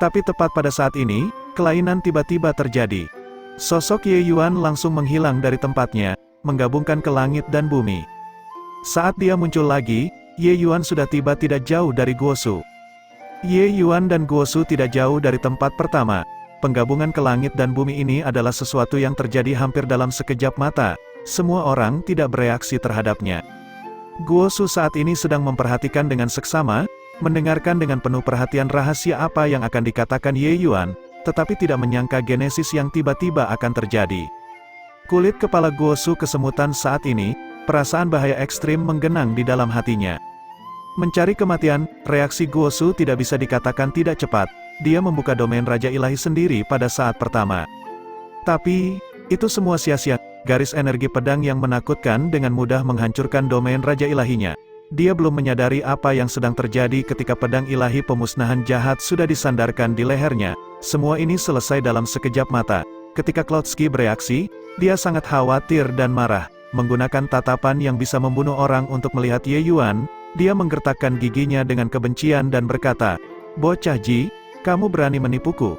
Tapi tepat pada saat ini, kelainan tiba-tiba terjadi. Sosok Ye Yuan langsung menghilang dari tempatnya, menggabungkan ke langit dan bumi. Saat dia muncul lagi, Ye Yuan sudah tiba tidak jauh dari Guosu. Ye Yuan dan Guosu tidak jauh dari tempat pertama. Penggabungan ke langit dan bumi ini adalah sesuatu yang terjadi hampir dalam sekejap mata. Semua orang tidak bereaksi terhadapnya. Guosu saat ini sedang memperhatikan dengan seksama, mendengarkan dengan penuh perhatian rahasia apa yang akan dikatakan Ye Yuan, tetapi tidak menyangka genesis yang tiba-tiba akan terjadi. Kulit kepala Guosu kesemutan saat ini, perasaan bahaya ekstrim menggenang di dalam hatinya. Mencari kematian, reaksi Guosu tidak bisa dikatakan tidak cepat. Dia membuka domain Raja Ilahi sendiri pada saat pertama. Tapi, itu semua sia-sia. Garis energi pedang yang menakutkan dengan mudah menghancurkan domain Raja Ilahinya. Dia belum menyadari apa yang sedang terjadi ketika pedang ilahi pemusnahan jahat sudah disandarkan di lehernya. Semua ini selesai dalam sekejap mata. Ketika Cloudski bereaksi, dia sangat khawatir dan marah. Menggunakan tatapan yang bisa membunuh orang untuk melihat Ye Yuan, dia menggertakkan giginya dengan kebencian dan berkata, bocah Ji, kamu berani menipuku.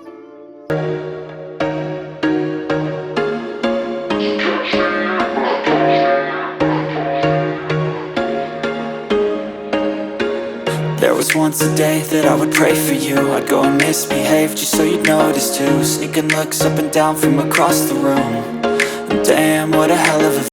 There was once a day that I would pray for you. I'd go and misbehave just so you'd notice too. Sneaking looks up and down from across the room. And damn, what a hell of a